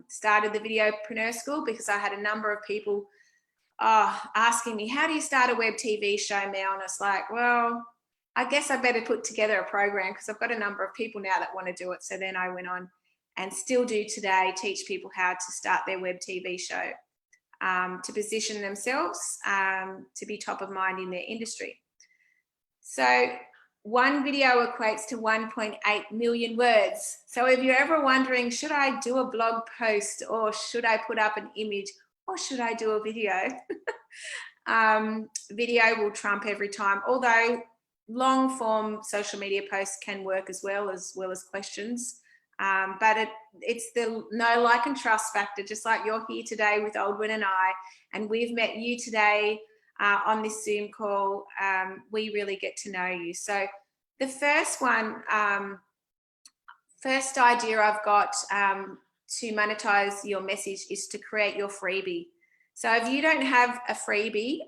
started the Videopreneur School because I had a number of people asking me, how do you start a web TV show, Mel? And it's like, well, I guess I better put together a program because I've got a number of people now that want to do it. So then I went on and still do today, teach people how to start their web TV show, to position themselves, to be top of mind in their industry. So one video equates to 1.8 million words. So if you're ever wondering, should I do a blog post or should I put up an image or should I do a video? Video will trump every time, although long form social media posts can work as well as questions. But it's the know, like and trust factor, just like you're here today with Aldwyn and I, and we've met you today on this Zoom call. We really get to know you. So the first one, first idea I've got to monetize your message is to create your freebie. So if you don't have a freebie,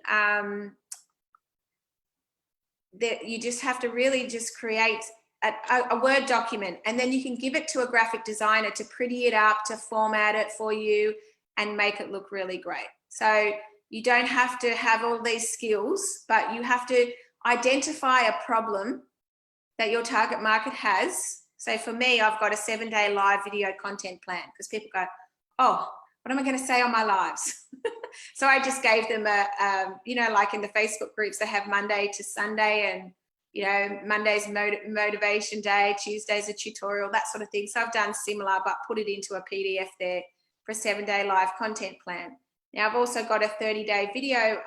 that you just have to really just create a Word document, and then you can give it to a graphic designer to pretty it up, to format it for you and make it look really great. So you don't have to have all these skills, but you have to identify a problem that your target market has. So for me, I've got a 7-day live video content plan because people go, oh, what am I going to say on my lives? So I just gave them you know, like in the Facebook groups, they have Monday to Sunday, and you know, Monday's motivation day, Tuesday's a tutorial, that sort of thing. So I've done similar, but put it into a PDF there for a 7-day live content plan. Now I've also got a 30-day video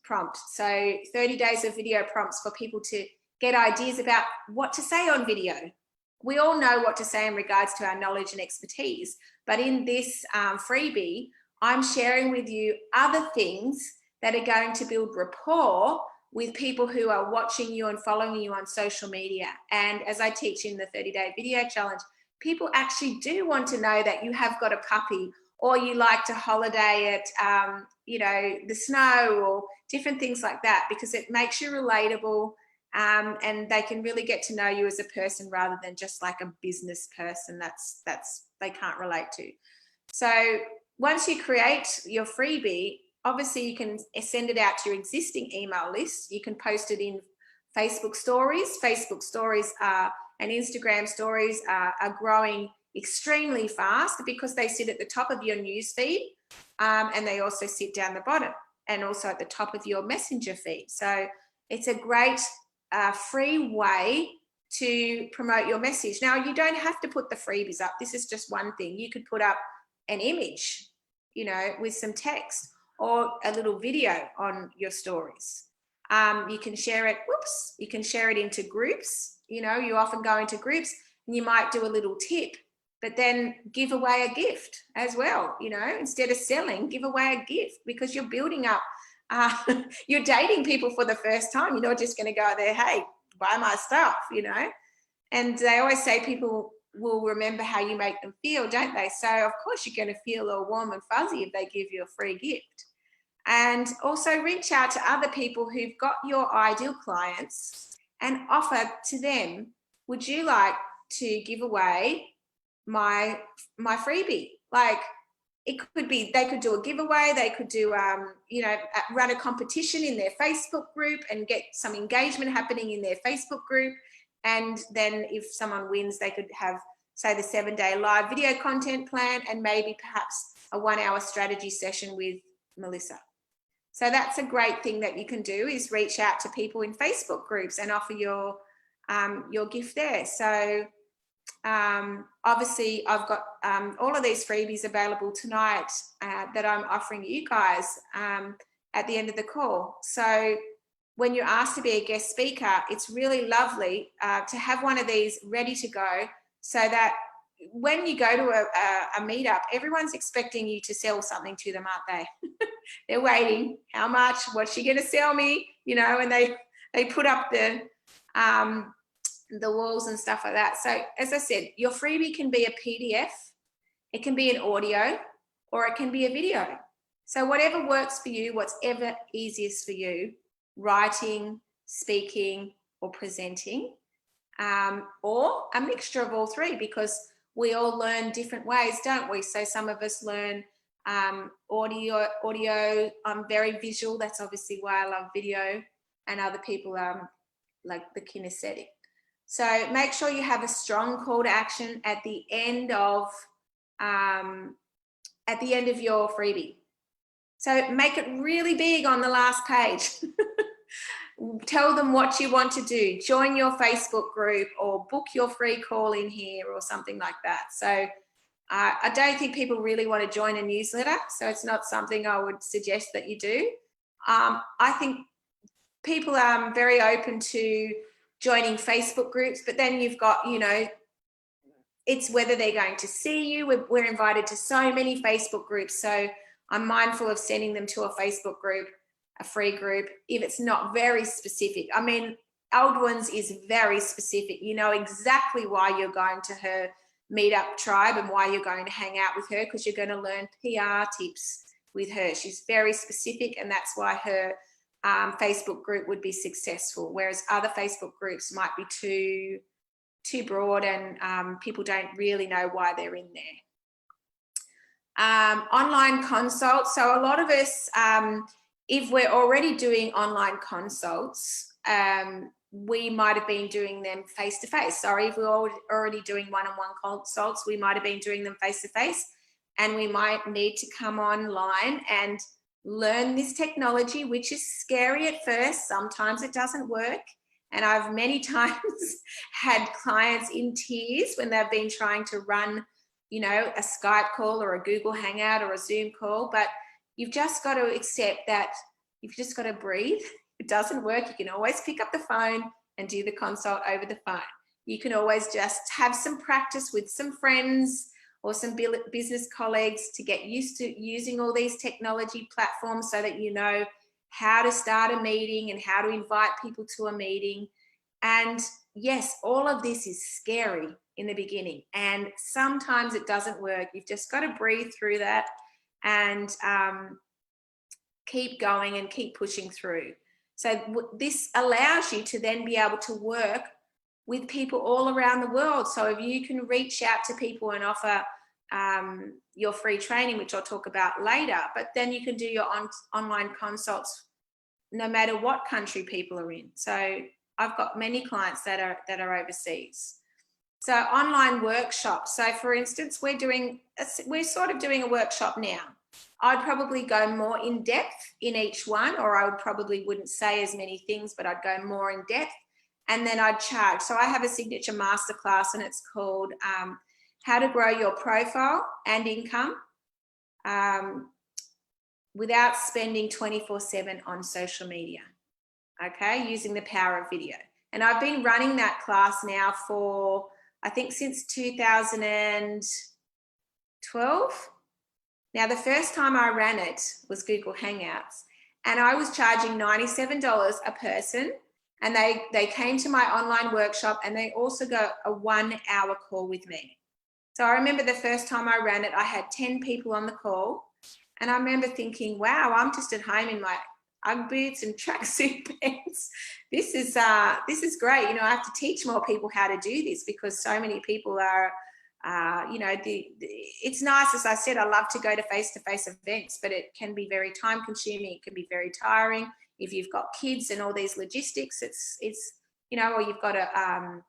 prompt. So 30 days of video prompts for people to get ideas about what to say on video. We all know what to say in regards to our knowledge and expertise, but in this freebie, I'm sharing with you other things that are going to build rapport with people who are watching you and following you on social media. And as I teach in the 30-day video challenge, people actually do want to know that you have got a puppy, or you like to holiday at, you know, the snow, or different things like that, because it makes you relatable, and they can really get to know you as a person rather than just like a business person that's they can't relate to. So once you create your freebie, obviously you can send it out to your existing email list. You can post it in Facebook stories. Facebook stories and Instagram stories are growing extremely fast because they sit at the top of your news feed, and they also sit down the bottom and also at the top of your messenger feed. So it's a great free way to promote your message. Now, you don't have to put the freebies up. This is just one thing. You could put up an image, you know, with some text, or a little video on your stories. You can share it, you can share it into groups. You know, you often go into groups and you might do a little tip, but then give away a gift as well. You know, instead of selling, give away a gift, because you're building up you're dating people for the first time. You're not just going to go there, hey, buy my stuff, you know. And they always say people will remember how you make them feel, don't they? So of course you're going to feel all warm and fuzzy if they give you a free gift. And also reach out to other people who've got your ideal clients and offer to them, would you like to give away my freebie? Like, it could be, they could do a giveaway, they could do, you know, run a competition in their Facebook group and get some engagement happening in their Facebook group. And then if someone wins, they could have, say, the 7-day live video content plan and maybe perhaps a 1-hour strategy session with Melissa. So that's a great thing that you can do, is reach out to people in Facebook groups and offer your gift there. So obviously I've got all of these freebies available tonight that I'm offering you guys at the end of the call. So when you're asked to be a guest speaker, it's really lovely to have one of these ready to go, so that when you go to a meetup, everyone's expecting you to sell something to them, aren't they? They're waiting. How much? What's she going to sell me? You know, and they put up the walls and stuff like that. So as I said, your freebie can be a PDF, it can be an audio, or it can be a video. So whatever works for you, whatever easiest for you, writing, speaking, or presenting, or a mixture of all three, because we all learn different ways, don't we? So some of us learn audio. I'm very visual. That's obviously why I love video, and other people like the kinesthetic. So make sure you have a strong call to action at the end of your freebie. So make it really big on the last page. Tell them what you want to do. Join your Facebook group or book your free call in here or something like that. So I don't think people really want to join a newsletter, so it's not something I would suggest that you do. I think people are very open to joining Facebook groups, but then you've got, you know, it's whether they're going to see you. We're invited to so many Facebook groups, so I'm mindful of sending them to a Facebook group, a free group, if it's not very specific. I mean, Aldwyn's is very specific. You know exactly why you're going to her Meetup tribe and why you're going to hang out with her, because you're going to learn PR tips with her. She's very specific, and that's why her Facebook group would be successful, whereas other Facebook groups might be too broad and people don't really know why they're in there. Online consults. So a lot of us, if we're already doing online consults, we might have been doing them face-to-face. Sorry, if we're already doing one-on-one consults, we might have been doing them face-to-face, and we might need to come online and learn this technology, which is scary at first. Sometimes it doesn't work. And I've many times had clients in tears when they've been trying to run, you know, a Skype call or a Google Hangout or a Zoom call, but you've just got to accept that you've just got to breathe. If it doesn't work, you can always pick up the phone and do the consult over the phone. You can always just have some practice with some friends or some business colleagues to get used to using all these technology platforms, so that you know how to start a meeting and how to invite people to a meeting. And yes, all of this is scary in the beginning, and sometimes it doesn't work. You've just got to breathe through that and keep going and keep pushing through. So this allows you to then be able to work with people all around the world. So if you can reach out to people and offer your free training, which I'll talk about later, but then you can do your online consults no matter what country people are in. So I've got many clients that are overseas. So online workshops. So for instance, we're sort of doing a workshop now. I'd probably go more in depth in each one, or I would probably wouldn't say as many things, but I'd go more in depth, and then I'd charge. So I have a signature masterclass, and it's called How to Grow Your Profile and Income Without Spending 24/7 on social media, okay, using the power of video. And I've been running that class now for, I think, since 2012. Now, the first time I ran it was Google Hangouts, and I was charging $97 a person. And they came to my online workshop, and they also got a 1 hour call with me. So I remember the first time I ran it, I had 10 people on the call. And I remember thinking, wow, I'm just at home in my Ugg boots and tracksuit pants. This is great. You know, I have to teach more people how to do this, because so many people are, you know, it's nice. As I said, I love to go to face-to-face events, but it can be very time consuming. It can be very tiring. If you've got kids and all these logistics, it's you know, or you've got to,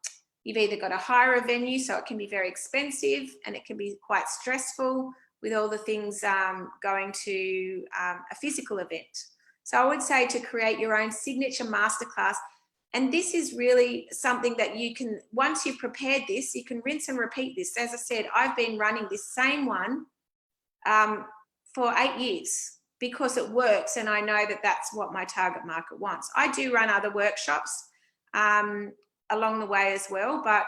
you've either got to hire a venue, so it can be very expensive, and it can be quite stressful with all the things going to a physical event. So I would say to create your own signature masterclass. And this is really something that you can, once you've prepared this, you can rinse and repeat this. As I said, I've been running this same one for 8 years, because it works, and I know that that's what my target market wants. I do run other workshops along the way as well, but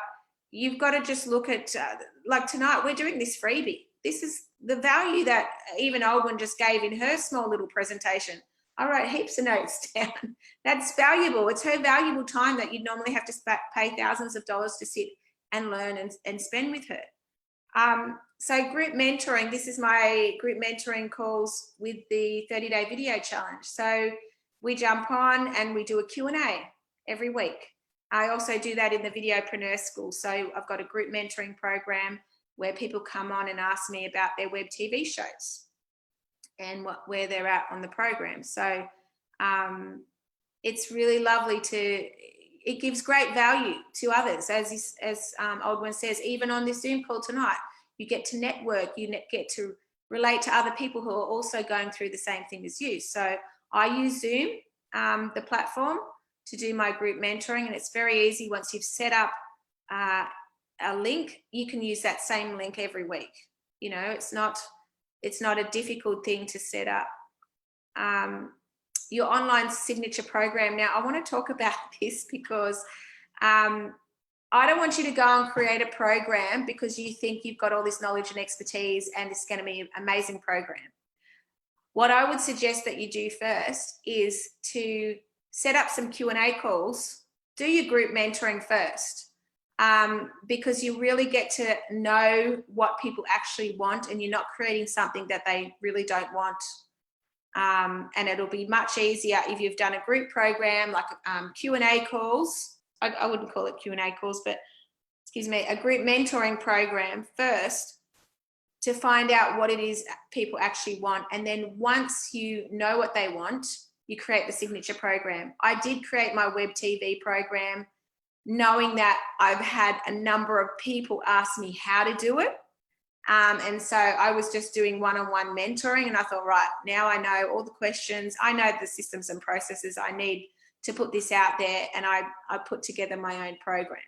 you've got to just look at, like tonight, we're doing this freebie. This is the value that even Aldwyn just gave in her small little presentation. I wrote heaps of notes down. That's valuable. It's her valuable time that you'd normally have to pay thousands of dollars to sit and learn and spend with her. So group mentoring, this is my group mentoring calls with the 30-day video challenge. So we jump on and we do a Q&A every week. I also do that in the Videopreneur School. So I've got a group mentoring program where people come on and ask me about their web TV shows and where they're at on the program. So it's really lovely it gives great value to others. As Aldwyn says, even on this Zoom call tonight, you get to network, you get to relate to other people who are also going through the same thing as you. So I use Zoom, the platform, to do my group mentoring, and it's very easy. Once you've set up a link, you can use that same link every week. You know, it's not a difficult thing to set up. Your online signature program. Now, I want to talk about this because I don't want you to go and create a program because you think you've got all this knowledge and expertise and it's going to be an amazing program. What I would suggest that you do first is to set up some Q&A calls, do your group mentoring first, because you really get to know what people actually want, and you're not creating something that they really don't want. And it'll be much easier if you've done a group program like Q&A calls. I wouldn't call it Q&A calls, but excuse me, a group mentoring program first to find out what it is people actually want. And then once you know what they want, you create the signature program. I did create my web TV program knowing that I've had a number of people ask me how to do it. And so I was just doing one-on-one mentoring, and I thought, right, now I know all the questions. I know the systems and processes I need to put this out there, and I put together my own program.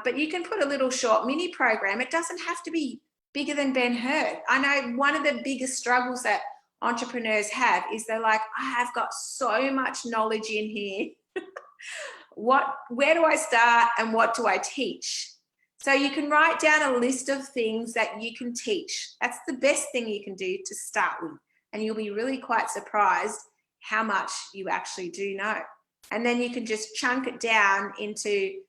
But you can put a little short mini program. It doesn't have to be bigger than Ben-Hur. I know one of the biggest struggles that entrepreneurs have is they're like, I have got so much knowledge in here. Where do I start and what do I teach? So you can write down a list of things that you can teach. That's the best thing you can do to start with. And you'll be really quite surprised how much you actually do know. And then you can just chunk it down into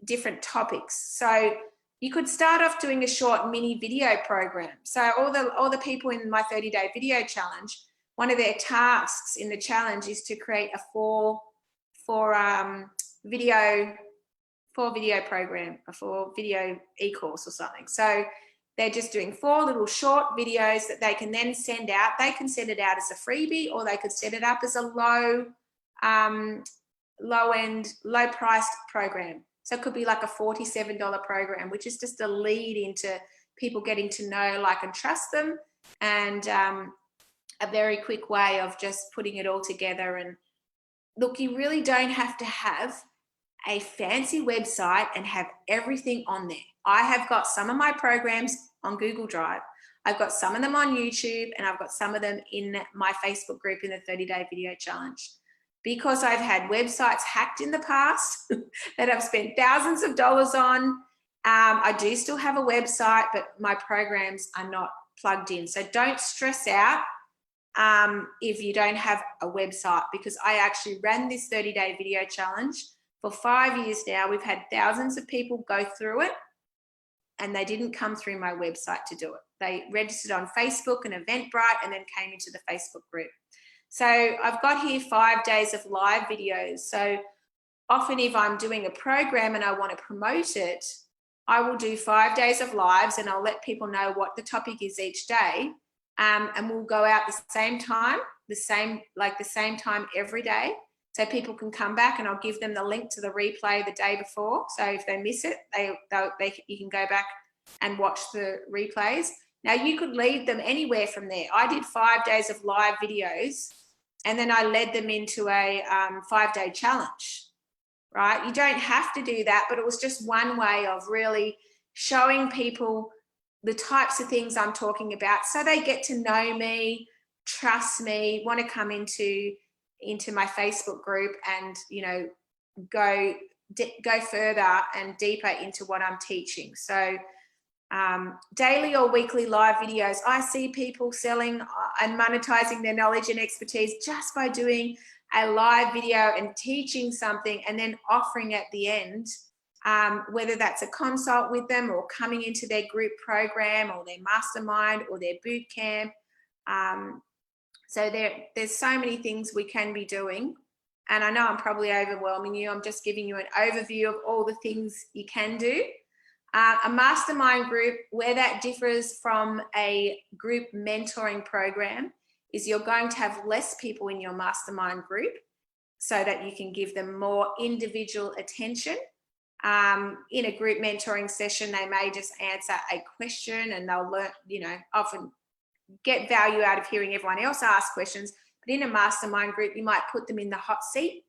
different topics. So you could start off doing a short mini video program. So all the people in my 30-day video challenge, one of their tasks in the challenge is to create a four video program, a 4 video e-course or something. So they're just doing 4 little short videos that they can then send out. They can send it out as a freebie, or they could set it up as a low-end, low-priced program. So it could be like a $47 program, which is just a lead into people getting to know, like, and trust them, and a very quick way of just putting it all together. And look, you really don't have to have a fancy website and have everything on there. I have got some of my programs on Google Drive. I've got some of them on YouTube, and I've got some of them in my Facebook group in the 30-day video challenge. Because I've had websites hacked in the past that I've spent thousands of dollars on, I do still have a website, but my programs are not plugged in. So don't stress out if you don't have a website, because I actually ran this 30-day video challenge for 5 years now. We've had thousands of people go through it, and they didn't come through my website to do it. They registered on Facebook and Eventbrite and then came into the Facebook group. So I've got here 5 days of live videos. So often if I'm doing a program and I want to promote it, I will do 5 days of lives, and I'll let people know what the topic is each day. And we'll go out the same time, the same time every day. So people can come back, and I'll give them the link to the replay the day before. So if they miss it, you can go back and watch the replays. Now you could lead them anywhere from there. I did 5 days of live videos, and then I led them into a 5-day challenge, right? You don't have to do that, but it was just one way of really showing people the types of things I'm talking about, so they get to know me, trust me, want to come into my Facebook group, and go further and deeper into what I'm teaching. So daily or weekly live videos, I see people selling and monetizing their knowledge and expertise just by doing a live video and teaching something, and then offering at the end, whether that's a consult with them or coming into their group program or their mastermind or their boot camp. So there's so many things we can be doing. And I know I'm probably overwhelming you. I'm just giving you an overview of all the things you can do. A mastermind group, where that differs from a group mentoring program, is you're going to have less people in your mastermind group so that you can give them more individual attention. In a group mentoring session, they may just answer a question, and they'll learn, often get value out of hearing everyone else ask questions. But in a mastermind group, you might put them in the hot seat,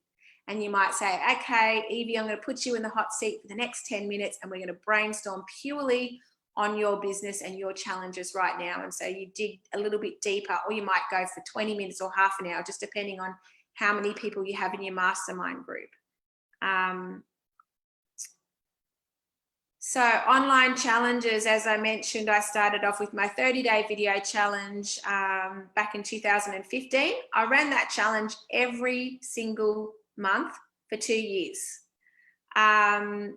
and you might say, okay, Evie, I'm going to put you in the hot seat for the next 10 minutes, and we're going to brainstorm purely on your business and your challenges right now. And so you dig a little bit deeper, or you might go for 20 minutes or half an hour, just depending on how many people you have in your mastermind group. So online challenges, as I mentioned, I started off with my 30-day video challenge back in 2015. I ran that challenge every single month for 2 years. And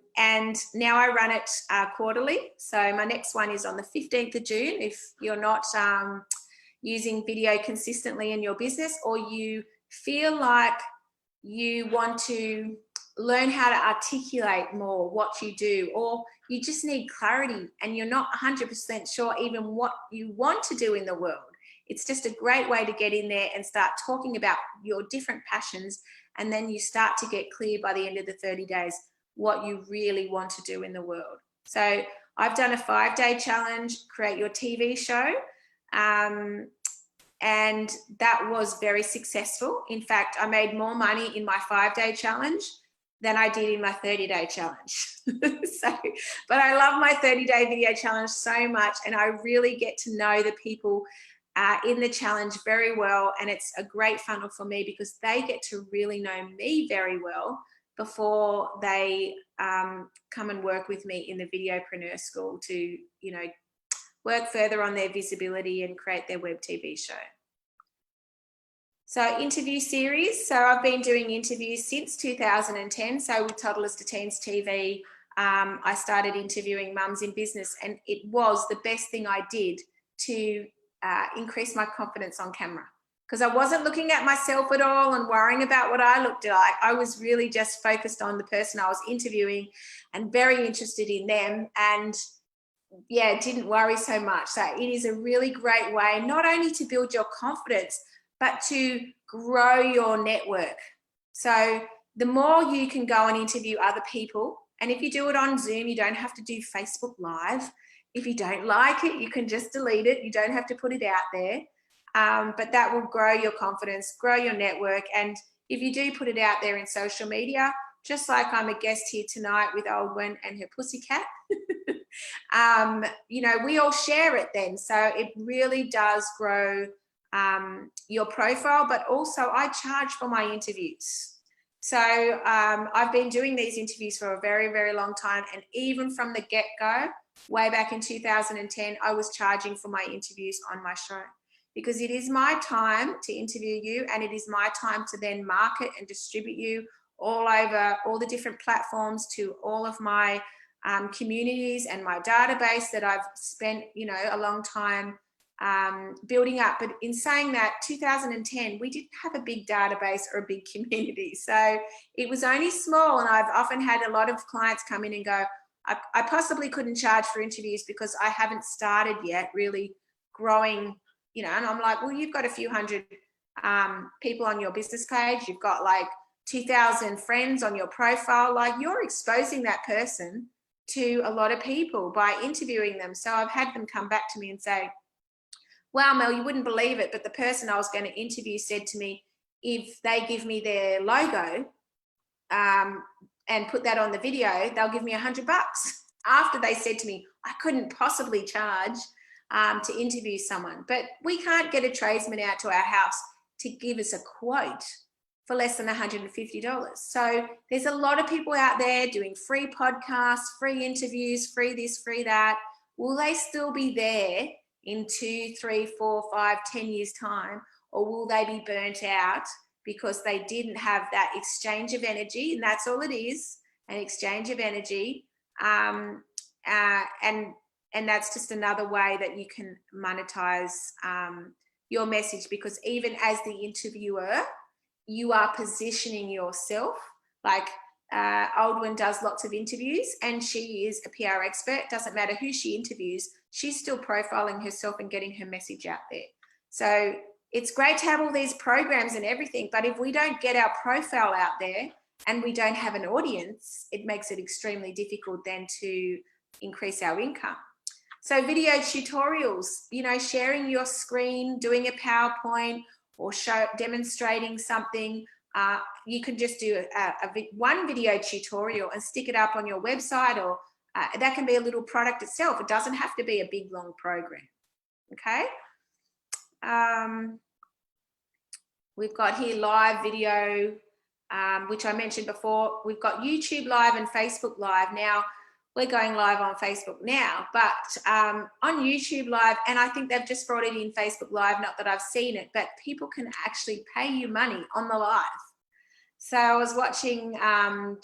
now I run it quarterly. So my next one is on the 15th of June. If you're not using video consistently in your business, or you feel like you want to learn how to articulate more what you do, or you just need clarity and you're not 100% sure even what you want to do in the world, it's just a great way to get in there and start talking about your different passions, and then you start to get clear by the end of the 30 days what you really want to do in the world. So I've done a 5-day challenge, create your TV show, and that was very successful. In fact, I made more money in my 5-day challenge than I did in my 30-day challenge. But I love my 30-day video challenge so much, and I really get to know the people in the challenge very well, and it's a great funnel for me because they get to really know me very well before they come and work with me in the Videopreneur School to, work further on their visibility and create their web TV show. So interview series. So I've been doing interviews since 2010. So with Toddlers to Teens TV, I started interviewing mums in business, and it was the best thing I did to increase my confidence on camera, because I wasn't looking at myself at all and worrying about what I looked like. I was really just focused on the person I was interviewing and very interested in them, and didn't worry so much. So it is a really great way not only to build your confidence, but to grow your network. So the more you can go and interview other people, and if you do it on Zoom, you don't have to do Facebook Live. If you don't like it, you can just delete it. You don't have to put it out there. But that will grow your confidence, grow your network. And if you do put it out there in social media, just like I'm a guest here tonight with Aldwyn and her pussycat, we all share it then. So it really does grow your profile, but also I charge for my interviews. So I've been doing these interviews for a very, very long time. And even from the get-go, way back in 2010, I was charging for my interviews on my show because it is my time to interview you, and it is my time to then market and distribute you all over all the different platforms to all of my communities and my database that I've spent, you know, a long time building up. But in saying that, 2010, we didn't have a big database or a big community. So it was only small, and I've often had a lot of clients come in and go, I possibly couldn't charge for interviews because I haven't started yet really growing, you know. And I'm like, well, you've got a few hundred people on your business page. You've got like 2,000 friends on your profile. Like, you're exposing that person to a lot of people by interviewing them. So I've had them come back to me and say, wow, Mel, you wouldn't believe it, but the person I was going to interview said to me, if they give me their logo and put that on the video, they'll give me $100. After they said to me, I couldn't possibly charge to interview someone. But we can't get a tradesman out to our house to give us a quote for less than $150. So there's a lot of people out there doing free podcasts, free interviews, free this, free that. Will they still be there in 2, 3, 4, 5, 10 years time? Or will they be burnt out because they didn't have that exchange of energy? And that's all it is, an exchange of energy. And that's just another way that you can monetize your message, because even as the interviewer, you are positioning yourself. Like Aldwyn does lots of interviews and she is a PR expert. Doesn't matter who she interviews, she's still profiling herself and getting her message out there. So it's great to have all these programs and everything, but if we don't get our profile out there and we don't have an audience, it makes it extremely difficult then to increase our income. So video tutorials, you know, sharing your screen, doing a PowerPoint or demonstrating something. You can just do one video tutorial and stick it up on your website, or that can be a little product itself. It doesn't have to be a big, long program, okay? We've got here live video, which I mentioned before. We've got YouTube Live and Facebook Live. Now, we're going live on Facebook now, but on YouTube Live, and I think they've just brought it in Facebook Live, not that I've seen it, but people can actually pay you money on the live. So I was watching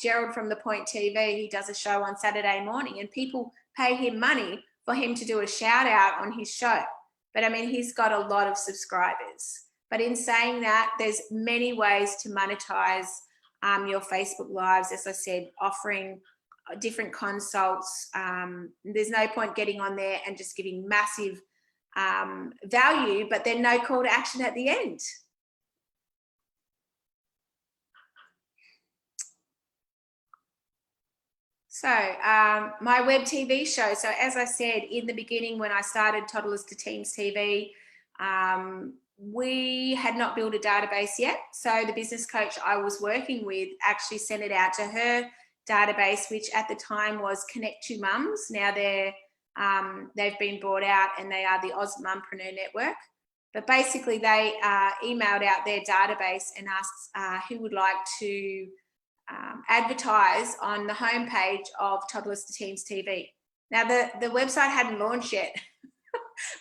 Gerald from The Point TV. He does a show on Saturday morning, and people pay him money for him to do a shout out on his show. But I mean, he's got a lot of subscribers. But in saying that, there's many ways to monetize your Facebook Lives. As I said, offering different consults. There's no point getting on there and just giving massive value, but then no call to action at the end. So my web TV show. So as I said in the beginning, when I started Toddlers to Teens TV, we had not built a database yet. So the business coach I was working with actually sent it out to her database, which at the time was Connect to Mums. Now they've been bought out and they are the Oz Mumpreneur Network. But basically they emailed out their database and asked who would like to advertise on the homepage of Toddlers to Teens TV. Now the website hadn't launched yet.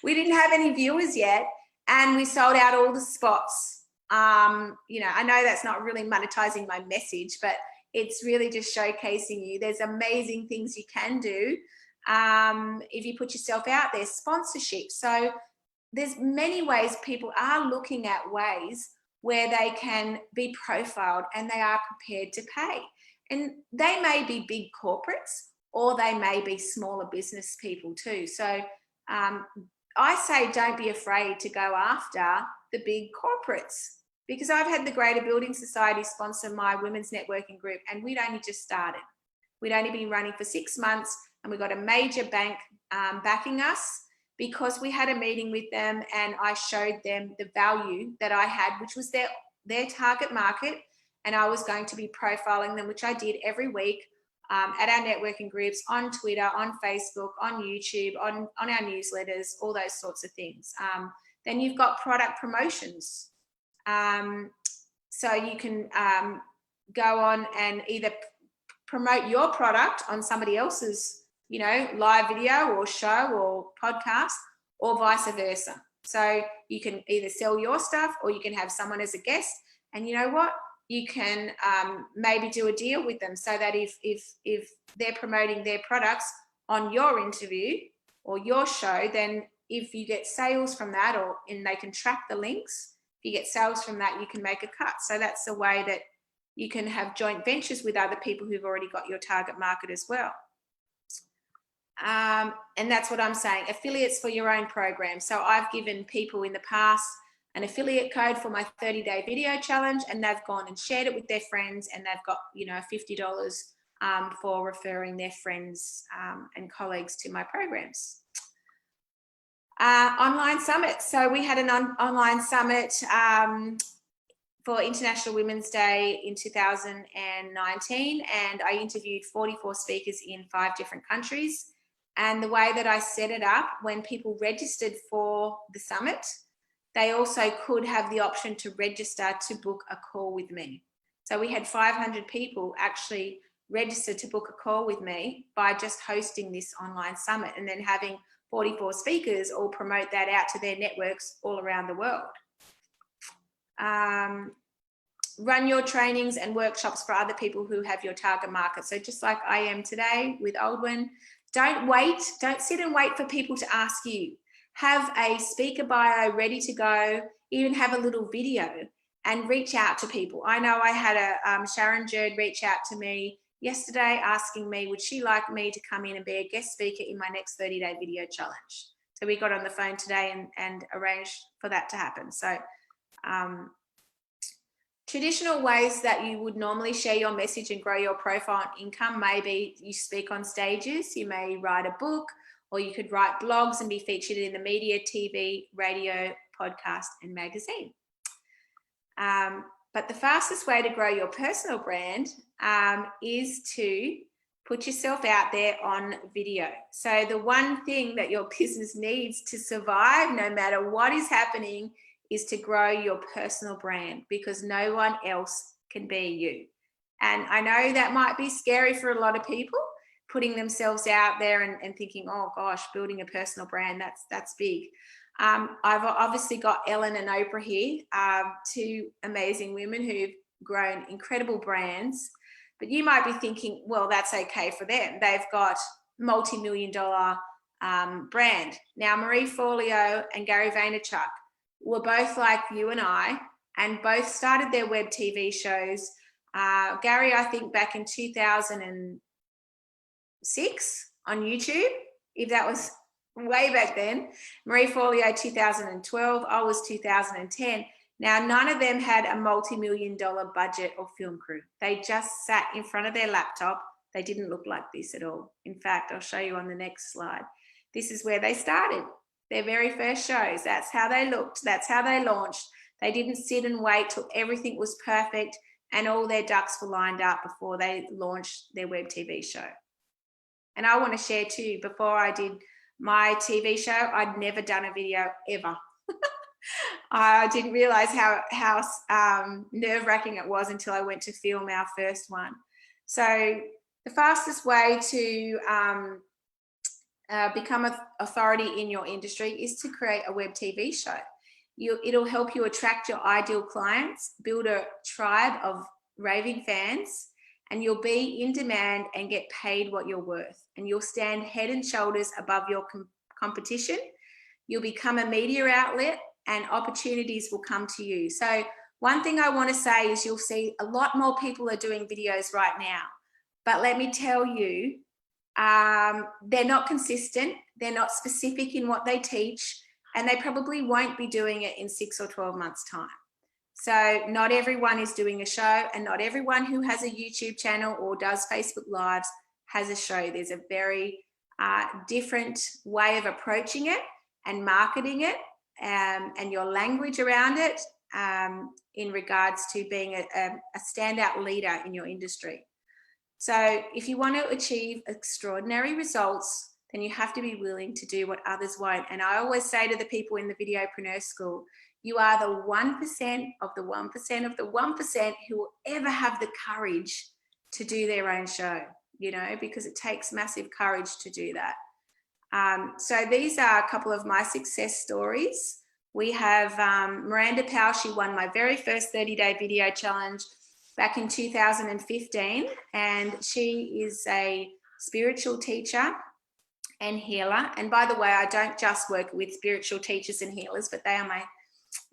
We didn't have any viewers yet, and we sold out all the spots. You know, I know that's not really monetizing my message, but it's really just showcasing you. There's amazing things you can do if you put yourself out there. Sponsorship. So there's many ways people are looking at ways where they can be profiled and they are prepared to pay. And they may be big corporates or they may be smaller business people too. So I say don't be afraid to go after the big corporates, because I've had the Greater Building Society sponsor my women's networking group, and we'd only just started. We'd only been running for 6 months, and we got a major bank backing us because we had a meeting with them and I showed them the value that I had, which was their target market, and I was going to be profiling them, which I did every week at our networking groups, on Twitter, on Facebook, on YouTube, on our newsletters, all those sorts of things. Then you've got product promotions. So you can go on and either promote your product on somebody else's, you know, live video or show or podcast, or vice versa. So you can either sell your stuff or you can have someone as a guest. And you know what? You can maybe do a deal with them so that if they're promoting their products on your interview or your show, then if you get sales from that, and they can track the links, if you get sales from that, you can make a cut. So that's a way that you can have joint ventures with other people who've already got your target market as well. And that's what I'm saying, affiliates for your own program. So I've given people in the past an affiliate code for my 30-day video challenge, and they've gone and shared it with their friends, and they've got, you know, $50 for referring their friends and colleagues to my programs. Online summit. So we had an online summit for International Women's Day in 2019, and I interviewed 44 speakers in 5 different countries. And the way that I set it up, when people registered for the summit, they also could have the option to register to book a call with me. So we had 500 people actually register to book a call with me by just hosting this online summit, and then having 44 speakers all promote that out to their networks all around the world. Run your trainings and workshops for other people who have your target market. So just like I am today with Aldwyn, don't sit and wait for people to ask you. Have a speaker bio ready to go, even have a little video, and reach out to people. I know I had a Sharon Jerd reach out to me yesterday asking me, would she like me to come in and be a guest speaker in my next 30-day video challenge? So we got on the phone today and arranged for that to happen. So traditional ways that you would normally share your message and grow your profile and income, maybe you speak on stages, you may write a book, or you could write blogs and be featured in the media, TV, radio, podcast, and magazine. But the fastest way to grow your personal brand is to put yourself out there on video. So the one thing that your business needs to survive, no matter what is happening, is to grow your personal brand, because no one else can be you. And I know that might be scary for a lot of people, putting themselves out there and thinking, oh gosh, building a personal brand, that's big. I've obviously got Ellen and Oprah here, 2 amazing women who've grown incredible brands, but you might be thinking, well, that's okay for them. They've got multi-million-dollar brand. Now, Marie Forleo and Gary Vaynerchuk were both like you and I, and both started their web TV shows. Gary, I think back in 2006 on YouTube, if that was way back then. Marie Forleo 2012, I was 2010. Now, none of them had a multi-million-dollar budget or film crew. They just sat in front of their laptop. They didn't look like this at all. In fact, I'll show you on the next slide. This is where they started, their very first shows. That's how they looked. That's how they launched. They didn't sit and wait till everything was perfect and all their ducks were lined up before they launched their web TV show. And I want to share too, before I did my TV show, I'd never done a video ever. I didn't realize how nerve-wracking it was until I went to film our first one. So the fastest way to become an authority in your industry is to create a web TV show. It'll help you attract your ideal clients, build a tribe of raving fans, and you'll be in demand and get paid what you're worth. And you'll stand head and shoulders above your competition. You'll become a media outlet and opportunities will come to you. So one thing I want to say is you'll see a lot more people are doing videos right now. But let me tell you, they're not consistent. They're not specific in what they teach, and they probably won't be doing it in 6 or 12 months' time. So not everyone is doing a show, and not everyone who has a YouTube channel or does Facebook Lives has a show. There's a very different way of approaching it and marketing it, and your language around it in regards to being a standout leader in your industry. So if you want to achieve extraordinary results, then you have to be willing to do what others won't. And I always say to the people in the Videopreneur School, you are the 1% of the 1% of the 1% who will ever have the courage to do their own show, you know, because it takes massive courage to do that. So these are a couple of my success stories We have Miranda Powell. She won my very first 30-day video challenge back in 2015, and she is a spiritual teacher and healer. And by the way, I don't just work with spiritual teachers and healers, but they are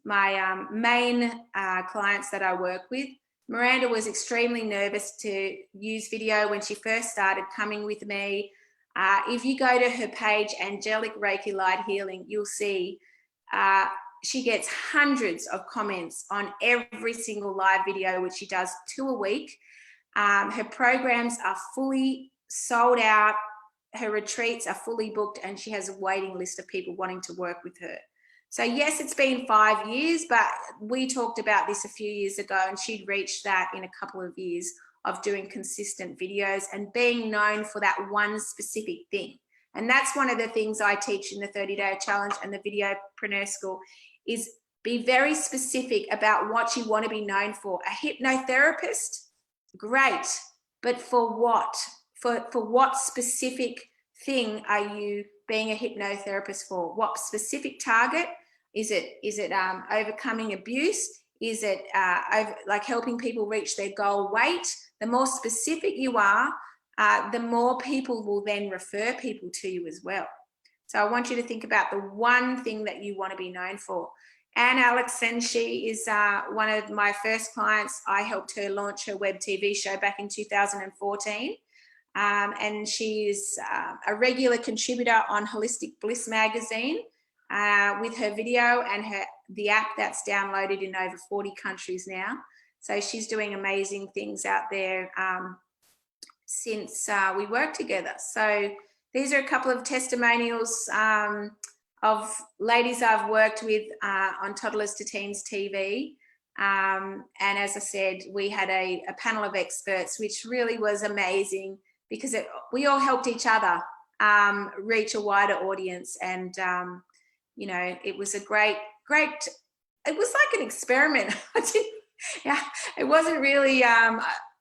my main clients that I work with. Miranda was extremely nervous to use video when she first started coming with me. If you go to her page, Angelic Reiki Light Healing, you'll see she gets hundreds of comments on every single live video, which she does 2 a week. Her programs are fully sold out. Her retreats are fully booked, and she has a waiting list of people wanting to work with her. So yes, it's been 5 years, but we talked about this a few years ago, and she'd reached that in a couple of years of doing consistent videos and being known for that one specific thing. And that's one of the things I teach in the 30-day challenge and the Videopreneur School, is be very specific about what you want to be known for. A hypnotherapist, great, but for what? For what specific thing are you being a hypnotherapist for? What specific target? Is it overcoming abuse? Is it like helping people reach their goal weight? The more specific you are, the more people will then refer people to you as well. So I want you to think about the one thing that you want to be known for. Anne Alexson, she is one of my first clients. I helped her launch her web TV show back in 2014. And she is a regular contributor on Holistic Bliss magazine with her video and the app that's downloaded in over 40 countries now. So she's doing amazing things out there since we worked together. So these are a couple of testimonials of ladies I've worked with on Toddlers to Teens TV. And as I said, we had a panel of experts, which really was amazing, because we all helped each other reach a wider audience. And, you know, it was a great, it was like an experiment. It wasn't really,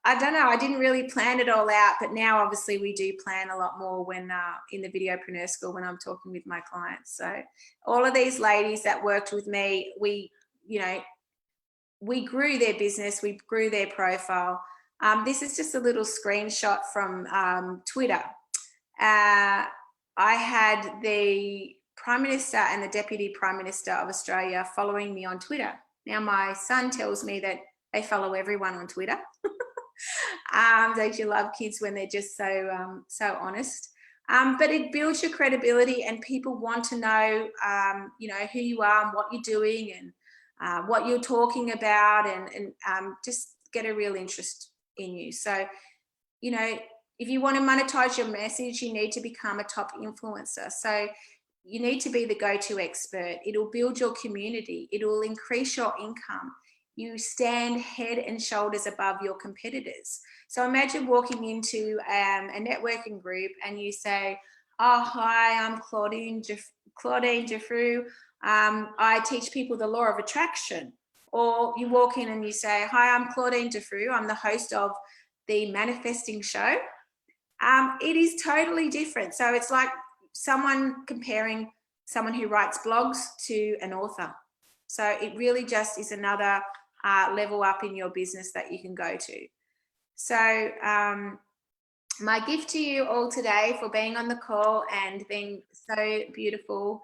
I don't know, I didn't really plan it all out, but now obviously we do plan a lot more when in the Videopreneur School when I'm talking with my clients. So all of these ladies that worked with me, we grew their business, we grew their profile. This is just a little screenshot from Twitter. I had the Prime Minister and the Deputy Prime Minister of Australia following me on Twitter. Now my son tells me that they follow everyone on Twitter. Don't you love kids when they're just so honest? But it builds your credibility, and people want to know, who you are and what you're doing and what you're talking about, and just get a real interest in you. So, if you want to monetize your message, you need to become a top influencer. So you need to be the go-to expert. It'll build your community. It'll increase your income. You stand head and shoulders above your competitors. So imagine walking into a networking group and you say, "Oh, hi, I'm Claudine Jeffrew. I teach people the law of attraction." Or you walk in and you say, "Hi, I'm Claudine Jeffrew. I'm the host of the Manifesting Show." It is totally different. So it's like someone comparing someone who writes blogs to an author. So it really just is another level up in your business that you can go to. So my gift to you all today for being on the call and being so beautiful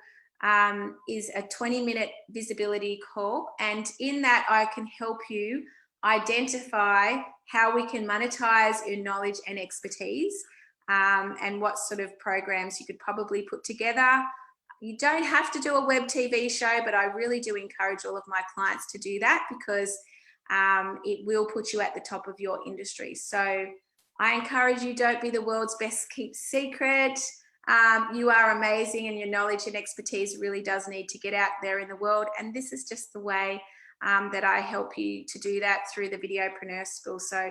is a 20-minute visibility call. And in that, I can help you identify how we can monetize your knowledge and expertise, and what sort of programs you could probably put together. You don't have to do a web TV show, but I really do encourage all of my clients to do that, because it will put you at the top of your industry. So I encourage you, don't be the world's best kept secret. You are amazing, and your knowledge and expertise really does need to get out there in the world. And this is just the way that I help you to do that through the Videopreneur School. So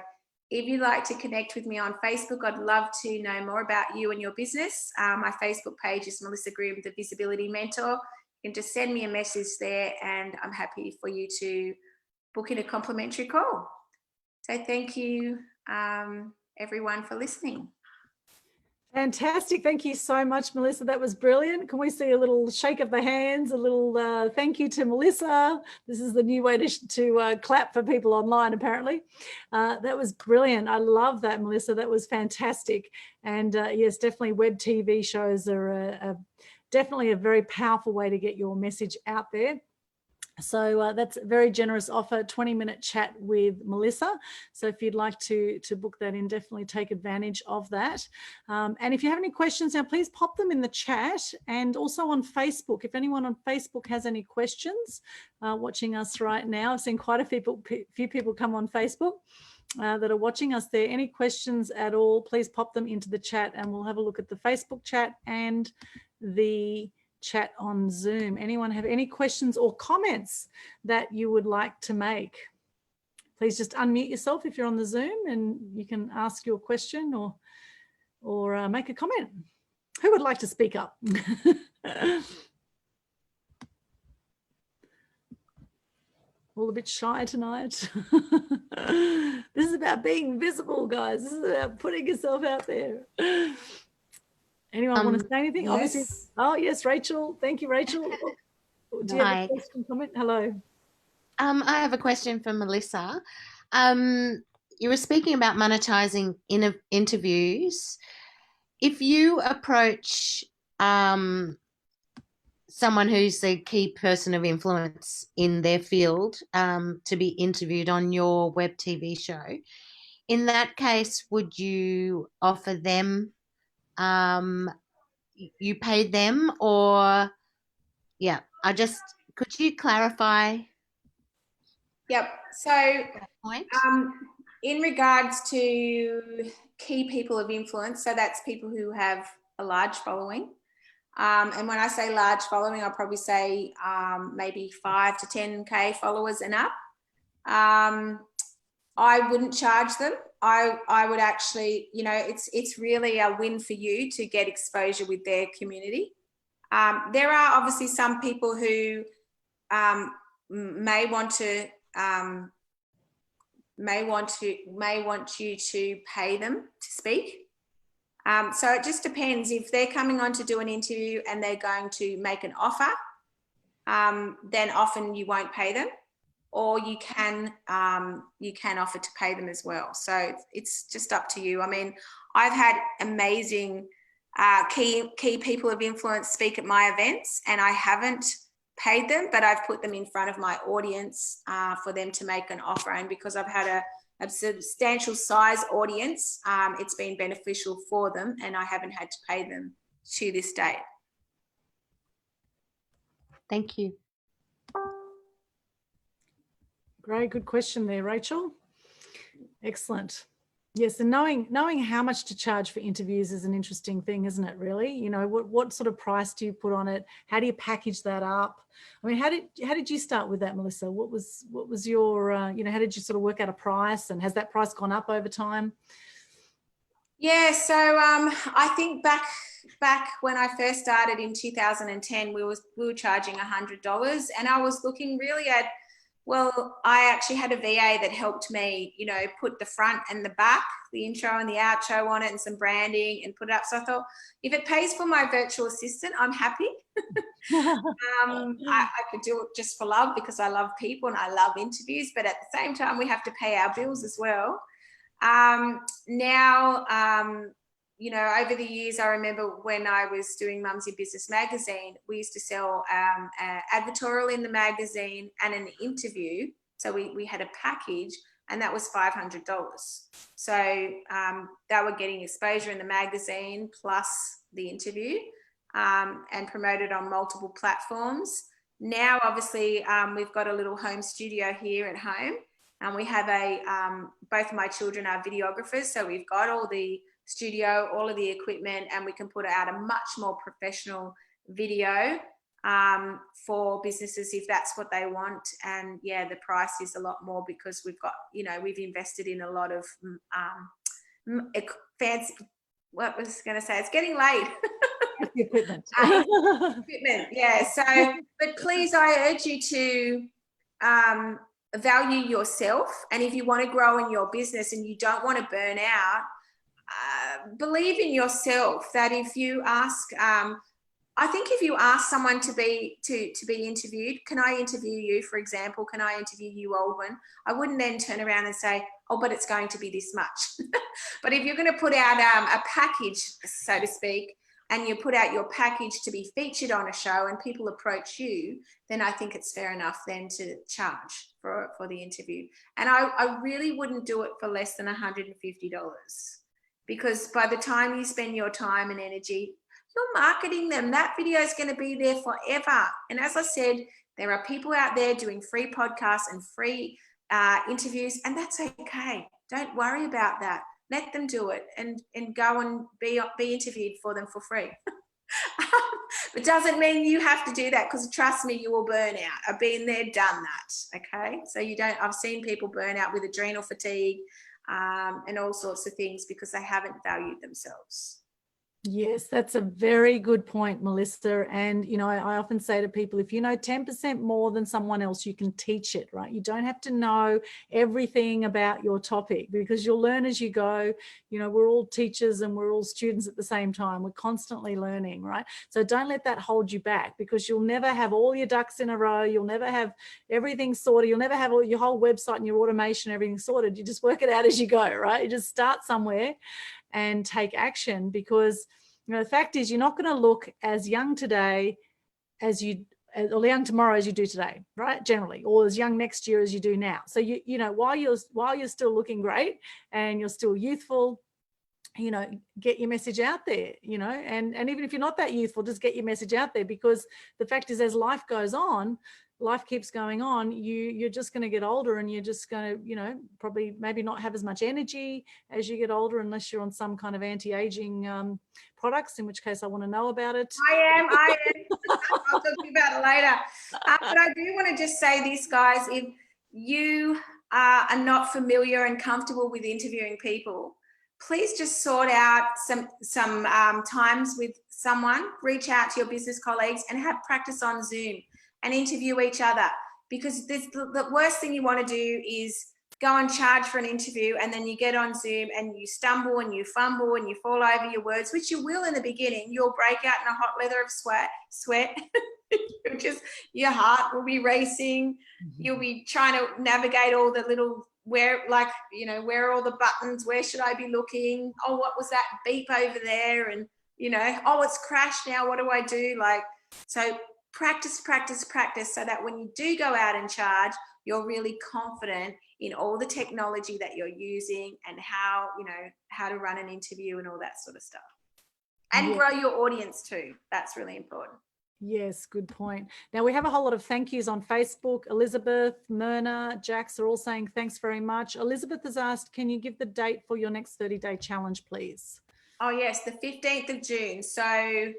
if you'd like to connect with me on Facebook, I'd love to know more about you and your business. My Facebook page is Melissa Groom, the Visibility Mentor. You can just send me a message there, and I'm happy for you to book in a complimentary call. So thank you, everyone, for listening. Fantastic. Thank you so much, Melissa. That was brilliant. Can we see a little shake of the hands, a little thank you to Melissa? This is the new way to clap for people online, apparently. That was brilliant. I love that, Melissa. That was fantastic. And yes, definitely web TV shows are definitely a very powerful way to get your message out there. So that's a very generous offer, 20-minute chat with Melissa. So if you'd like to book that in, definitely take advantage of that. And if you have any questions now, please pop them in the chat and also on Facebook. If anyone on Facebook has any questions watching us right now, I've seen quite a few people come on Facebook that are watching us there. Any questions at all, please pop them into the chat and we'll have a look at the Facebook chat and the chat on Zoom. Anyone have any questions or comments that you would like to make? Please just unmute yourself if you're on the Zoom and you can ask your question or make a comment. Who would like to speak up? All a bit shy tonight. This is about being visible, guys. This is about putting yourself out there. Anyone want to say anything? Yes. Obviously. Oh, yes, Rachel. Thank you, Rachel. Do you have a question, comment? Hello. I have a question for Melissa. You were speaking about monetizing interviews. If you approach someone who's a key person of influence in their field to be interviewed on your web TV show, in that case, would you offer them, you paid them, or, yeah, could you clarify? Yep. So point? in regards to key people of influence, so that's people who have a large following. And when I say large following, I'll probably say maybe 5 to 10K followers and up. I wouldn't charge them. I would actually, you know, it's really a win for you to get exposure with their community. There are obviously some people who may want you to pay them to speak. So it just depends. If they're coming on to do an interview and they're going to make an offer, then often you won't pay them, or you can offer to pay them as well. So it's just up to you. I mean, I've had amazing key people of influence speak at my events, and I haven't paid them, but I've put them in front of my audience for them to make an offer. And because I've had a substantial size audience, it's been beneficial for them, and I haven't had to pay them to this date. Thank you. Great, good question there, Rachel. Excellent. Yes, and knowing how much to charge for interviews is an interesting thing, isn't it, really? You know, what sort of price do you put on it? How do you package that up? I mean, how did you start with that, Melissa? What was your, you know, how did you sort of work out a price, and has that price gone up over time? Yeah, so I think back when I first started in 2010, we were charging $100, and I was looking really at, well, I actually had a VA that helped me, you know, put the front and the back, the intro and the outro on it, and some branding, and put it up. So I thought, if it pays for my virtual assistant, I'm happy. I could do it just for love, because I love people and I love interviews, but at the same time, we have to pay our bills as well. You know, over the years, I remember when I was doing Mumsy Business magazine, we used to sell advertorial in the magazine and an interview. So we had a package, and that was $500. So they were getting exposure in the magazine plus the interview, and promoted on multiple platforms. Now, obviously, we've got a little home studio here at home, and we have both of my children are videographers. So we've got all the studio, all of the equipment, and we can put out a much more professional video for businesses if that's what they want. And yeah, the price is a lot more because we've got, you know, we've invested in a lot of fancy, what was I going to say? It's getting late. Equipment. Equipment, yeah. So, but please, I urge you to value yourself. And if you want to grow in your business and you don't want to burn out, believe in yourself. That if you ask, I think if you ask someone to be interviewed, can I interview you, for example, can I interview you, Aldwyn? I wouldn't then turn around and say, oh, but it's going to be this much. But if you're going to put out a package, so to speak, and you put out your package to be featured on a show and people approach you, then I think it's fair enough then to charge for the interview. And I really wouldn't do it for less than $150, because by the time you spend your time and energy, you're marketing them. That video is going to be there forever. And as I said, there are people out there doing free podcasts and free interviews, and that's okay. Don't worry about that. Let them do it and go and be interviewed for them for free. It doesn't mean you have to do that, because trust me, you will burn out. I've been there, done that. Okay, so I've seen people burn out with adrenal fatigue and all sorts of things because they haven't valued themselves. Yes, that's a very good point, Melissa. And, you know, I often say to people, if you know 10% more than someone else, you can teach it, right? You don't have to know everything about your topic, because you'll learn as you go. You know, we're all teachers and we're all students at the same time. We're constantly learning, right? So don't let that hold you back, because you'll never have all your ducks in a row. You'll never have everything sorted. You'll never have all your whole website and your automation, everything sorted. You just work it out as you go, right? You just start somewhere and take action, because, you know, the fact is, you're not going to look as young today or young tomorrow as you do today, right? Generally, or as young next year as you do now. So you know, while you're still looking great and you're still youthful, you know, get your message out there, you know, and even if you're not that youthful, just get your message out there, because the fact is, as life goes on, life keeps going on, you're just going to get older, and you're just going to, you know, probably maybe not have as much energy as you get older, unless you're on some kind of anti-aging products, in which case I want to know about it. I am. I'll talk to you about it later. But I do want to just say this, guys, if you are not familiar and comfortable with interviewing people, please just sort out some times with someone, reach out to your business colleagues and have practice on Zoom and interview each other, because the worst thing you want to do is go and charge for an interview, and then you get on Zoom and you stumble and you fumble and you fall over your words, which you will in the beginning. You'll break out in a hot leather of sweat. Just your heart will be racing. You'll be trying to navigate all the little, where are all the buttons? Where should I be looking? Oh, what was that beep over there? And, you know, oh, it's crashed now. What do I do? So practice, so that when you do go out and charge, you're really confident in all the technology that you're using and how to run an interview and all that sort of stuff. And grow your audience too. That's really important. Yes, good point. Now, we have a whole lot of thank yous on Facebook. Elizabeth, Myrna, Jax are all saying thanks very much. Elizabeth has asked, can you give the date for your next 30-day challenge, please? Oh, yes, the 15th of June. So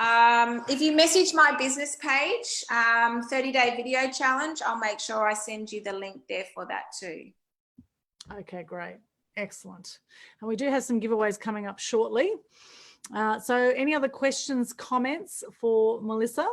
if you message my business page, 30-day video challenge, I'll make sure I send you the link there for that too. Okay, great. Excellent. And we do have some giveaways coming up shortly. So any other questions, comments for Melissa?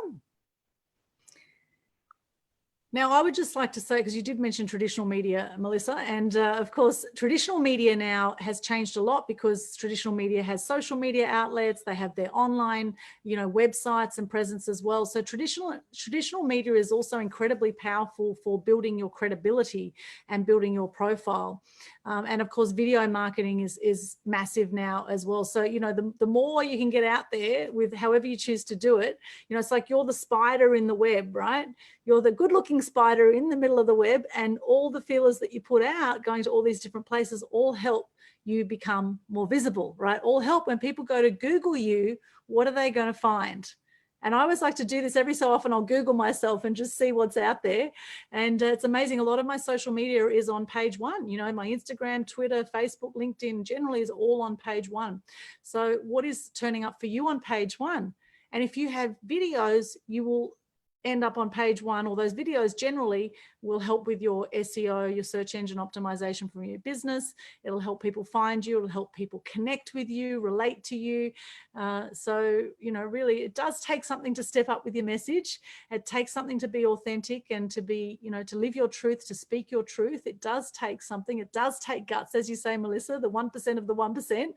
Now, I would just like to say, because you did mention traditional media, Melissa, and of course, traditional media now has changed a lot, because traditional media has social media outlets. They have their online, websites and presence as well. So traditional media is also incredibly powerful for building your credibility and building your profile. And of course, video marketing is massive now as well. So, the more you can get out there with however you choose to do it, it's like you're the spider in the web, right? You're the good looking spider in the middle of the web, and all the feelers that you put out going to all these different places all help you become more visible, right? All help when people go to Google you, what are they going to find? And I always like to do this every so often. I'll Google myself and just see what's out there. And it's amazing. A lot of my social media is on page one. My Instagram, Twitter, Facebook, LinkedIn generally is all on page one. So what is turning up for you on page one? And if you have videos, you will end up on page 1, or those videos generally will help with your SEO, your search engine optimization from your business. It'll help people find you. It'll help people connect with you, relate to you. So, you know, really it does take something to step up with your message. It takes something to be authentic and to be, you know, to live your truth, to speak your truth. It does take something. It does take guts, as you say, Melissa, the 1% of the 1%.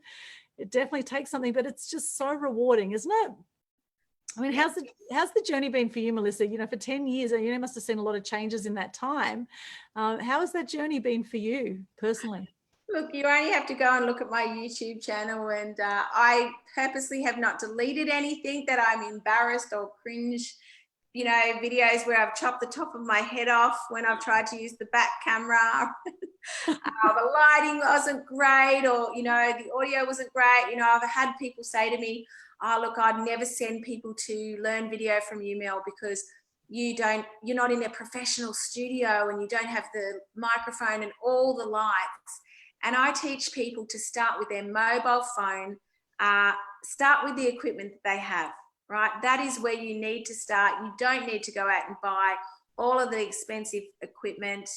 It definitely takes something, but it's just so rewarding, isn't it? I mean, how's the journey been for you, Melissa? You know, for 10 years, you must have seen a lot of changes in that time. How has that journey been for you personally? Look, you only have to go and look at my YouTube channel, and I purposely have not deleted anything that I'm embarrassed or cringe, you know, videos where I've chopped the top of my head off when I've tried to use the back camera. The lighting wasn't great, or, you know, the audio wasn't great. You know, I've had people say to me, oh, look, I'd never send people to learn video from you, Mel, because you're not in a professional studio and you don't have the microphone and all the lights. And I teach people to start with their mobile phone, start with the equipment that they have, right? That is where you need to start. You don't need to go out and buy all of the expensive equipment.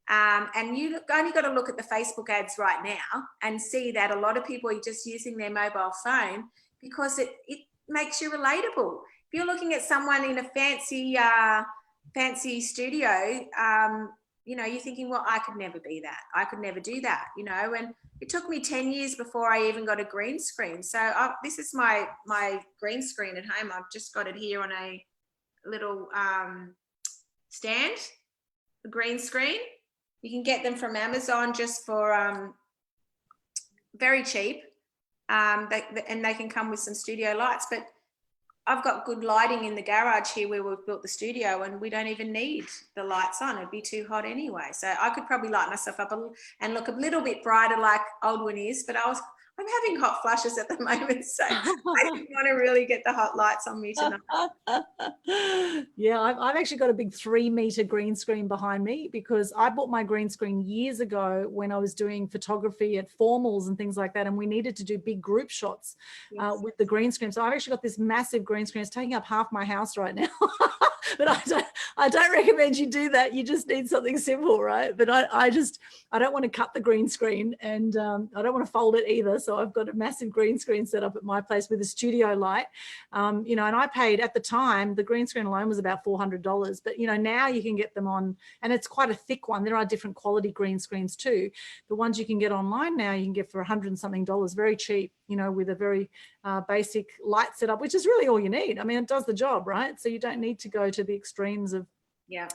And you only got to look at the Facebook ads right now and see that a lot of people are just using their mobile phone because it makes you relatable. If you're looking at someone in a fancy studio, you know, you're thinking, well, I could never be that. I could never do that, you know. And it took me 10 years before I even got a green screen. So this is my green screen at home. I've just got it here on a little stand, the green screen. You can get them from Amazon just for very cheap. And they can come with some studio lights, but I've got good lighting in the garage here where we've built the studio, and we don't even need the lights on. It'd be too hot anyway. So I could probably light myself up and look a little bit brighter like Aldwyn is, but I'm having hot flushes at the moment, so I didn't want to really get the hot lights on me tonight. Yeah, I've actually got a big 3-meter green screen behind me because I bought my green screen years ago when I was doing photography at formals and things like that, and we needed to do big group shots with the green screen. So I've actually got this massive green screen. It's taking up half my house right now. But I don't recommend you do that. You just need something simple, right? But I don't want to cut the green screen, and I don't want to fold it either. So I've got a massive green screen set up at my place with a studio light, you know, and I paid at the time, the green screen alone was about $400, but, you know, now you can get them on, and it's quite a thick one. There are different quality green screens too. The ones you can get online now, you can get for $100 and something, very cheap, you know, with a very basic light setup, which is really all you need. I mean, it does the job, right? So you don't need to go to the extremes of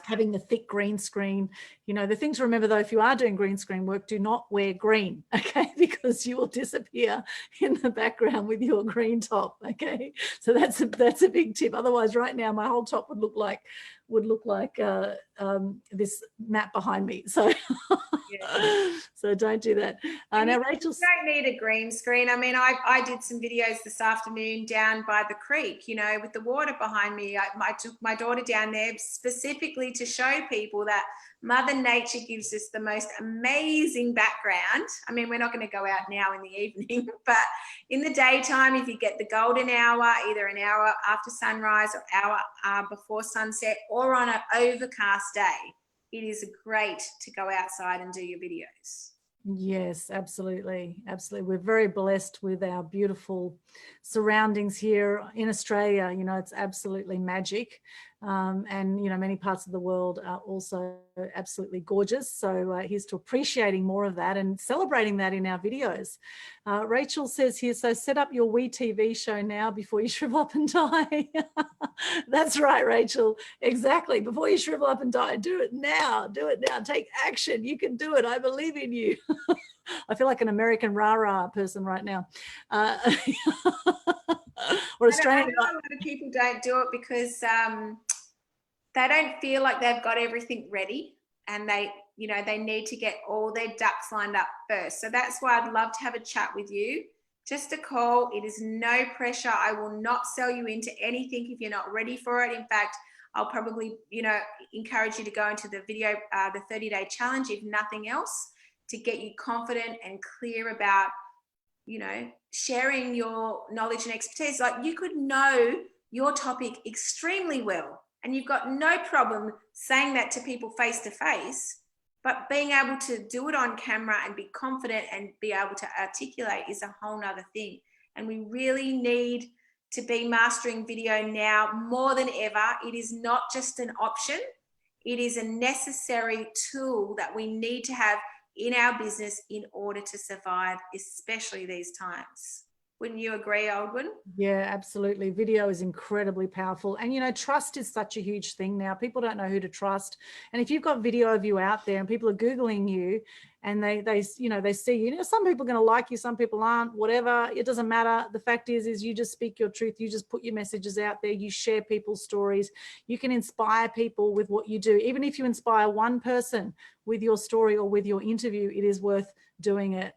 having the thick green screen. You know, the thing to remember though, if you are doing green screen work, do not wear green, okay? Because you will disappear in the background with your green top, okay? So that's a big tip. Otherwise, right now my whole top would look like this map behind me. So so don't do that. Now, Rachel, you don't need a green screen. I mean, I did some videos this afternoon down by the creek, you know, with the water behind me. I took my daughter down there specifically to show people that Mother Nature gives us the most amazing background. I mean, we're not going to go out now in the evening, but in the daytime, if you get the golden hour, either an hour after sunrise or hour before sunset, or on an overcast day, it is great to go outside and do your videos. Yes, absolutely. Absolutely. We're very blessed with our beautiful surroundings here in Australia. You know, it's absolutely magic. And, you know, many parts of the world are also absolutely gorgeous. So here's to appreciating more of that and celebrating that in our videos. Rachel says here, so set up your wee TV show now before you shrivel up and die. That's right, Rachel. Exactly. Before you shrivel up and die, do it now. Do it now. Take action. You can do it. I believe in you. I feel like an American rah-rah person right now. Or Australian. I know a lot of people don't do it because they don't feel like they've got everything ready, and they need to get all their ducks lined up first. So that's why I'd love to have a chat with you. Just a call. It is no pressure. I will not sell you into anything if you're not ready for it. In fact, I'll probably, you know, encourage you to go into the video, the 30-day challenge, if nothing else, to get you confident and clear about, you know, sharing your knowledge and expertise. Like, you could know your topic extremely well And you've got no problem saying that to people face to face, but being able to do it on camera and be confident and be able to articulate is a whole nother thing. And we really need to be mastering video now more than ever. It is not just an option. It is a necessary tool that we need to have in our business in order to survive, especially these times. Wouldn't you agree, Aldwyn? Yeah, absolutely. Video is incredibly powerful. And, you know, trust is such a huge thing now. People don't know who to trust. And if you've got video of you out there and people are Googling you and they see you, you know, some people are going to like you, some people aren't, whatever. It doesn't matter. The fact is you just speak your truth. You just put your messages out there. You share people's stories. You can inspire people with what you do. Even if you inspire one person with your story or with your interview, it is worth doing it.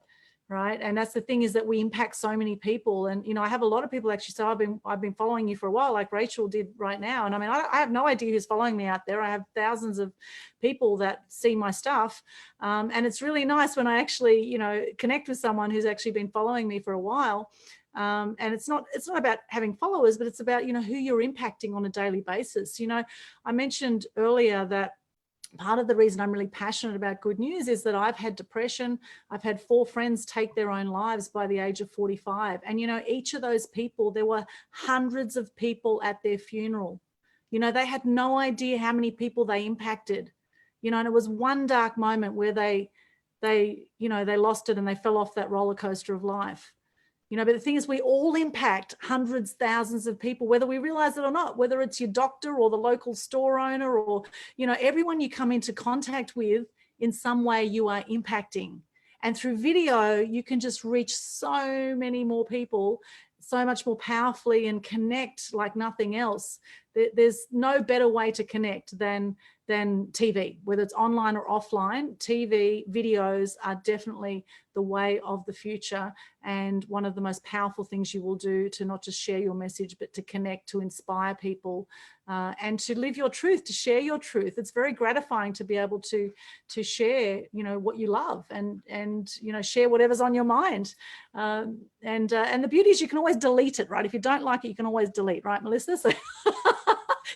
Right. And that's the thing, is that we impact so many people. And, you know, I have a lot of people actually say, I've been following you for a while, like Rachel did right now. And I mean, I have no idea who's following me out there. I have thousands of people that see my stuff. And it's really nice when I actually, you know, connect with someone who's actually been following me for a while. And it's not about having followers, but it's about, you know, who you're impacting on a daily basis. You know, I mentioned earlier that part of the reason I'm really passionate about good news is that I've had depression. I've had 4 friends take their own lives by the age of 45. And, you know, each of those people, there were hundreds of people at their funeral. You know, they had no idea how many people they impacted, you know, and it was one dark moment where they lost it and they fell off that roller coaster of life. You know, but the thing is, we all impact hundreds, thousands of people, whether we realize it or not, whether it's your doctor or the local store owner or, you know, everyone you come into contact with in some way you are impacting. And through video, you can just reach so many more people, so much more powerfully, and connect like nothing else. There's no better way to connect than TV, whether it's online or offline. TV videos are definitely the way of the future, and one of the most powerful things you will do to not just share your message, but to connect, to inspire people, and to live your truth, to share your truth. It's very gratifying to be able to share, you know, what you love and you know, share whatever's on your mind. And the beauty is you can always delete it, right? If you don't like it, you can always delete, right, Melissa? So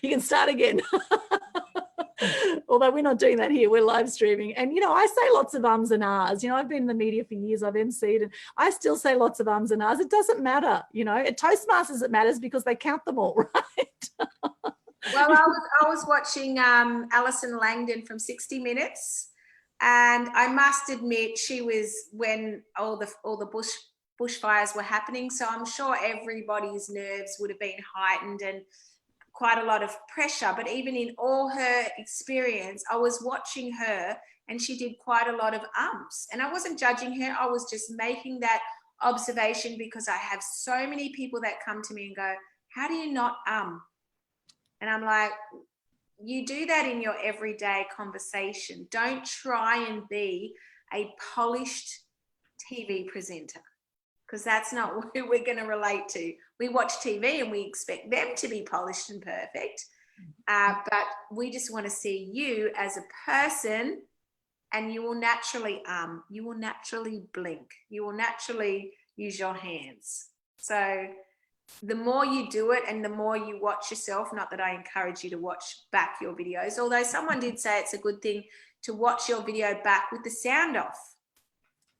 you can start again. Although we're not doing that here, we're live streaming. And, you know, I say lots of ums and ahs. You know, I've been in the media for years, I've emceed, and I still say lots of ums and ahs. It doesn't matter, you know. At Toastmasters, it matters because they count them all, right? Well, I was watching Alison Langdon from 60 Minutes, and I must admit she was when all the bushfires were happening. So I'm sure everybody's nerves would have been heightened and quite a lot of pressure. But even in all her experience, I was watching her and she did quite a lot of ums. And I wasn't judging her. I was just making that observation because I have so many people that come to me and go, how do you not And I'm like, you do that in your everyday conversation. Don't try and be a polished TV presenter, because that's not who we're going to relate to. We watch TV and we expect them to be polished and perfect. But we just want to see you as a person, and you will naturally you will naturally blink. You will naturally use your hands. So the more you do it and the more you watch yourself, not that I encourage you to watch back your videos, although someone did say it's a good thing to watch your video back with the sound off,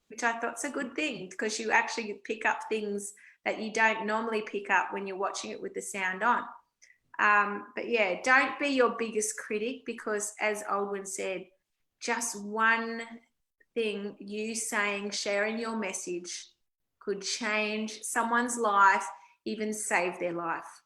which I thought's a good thing, because you actually pick up things that you don't normally pick up when you're watching it with the sound on. But yeah, don't be your biggest critic, because as Aldwyn said, just one thing you saying, sharing your message could change someone's life, even save their life.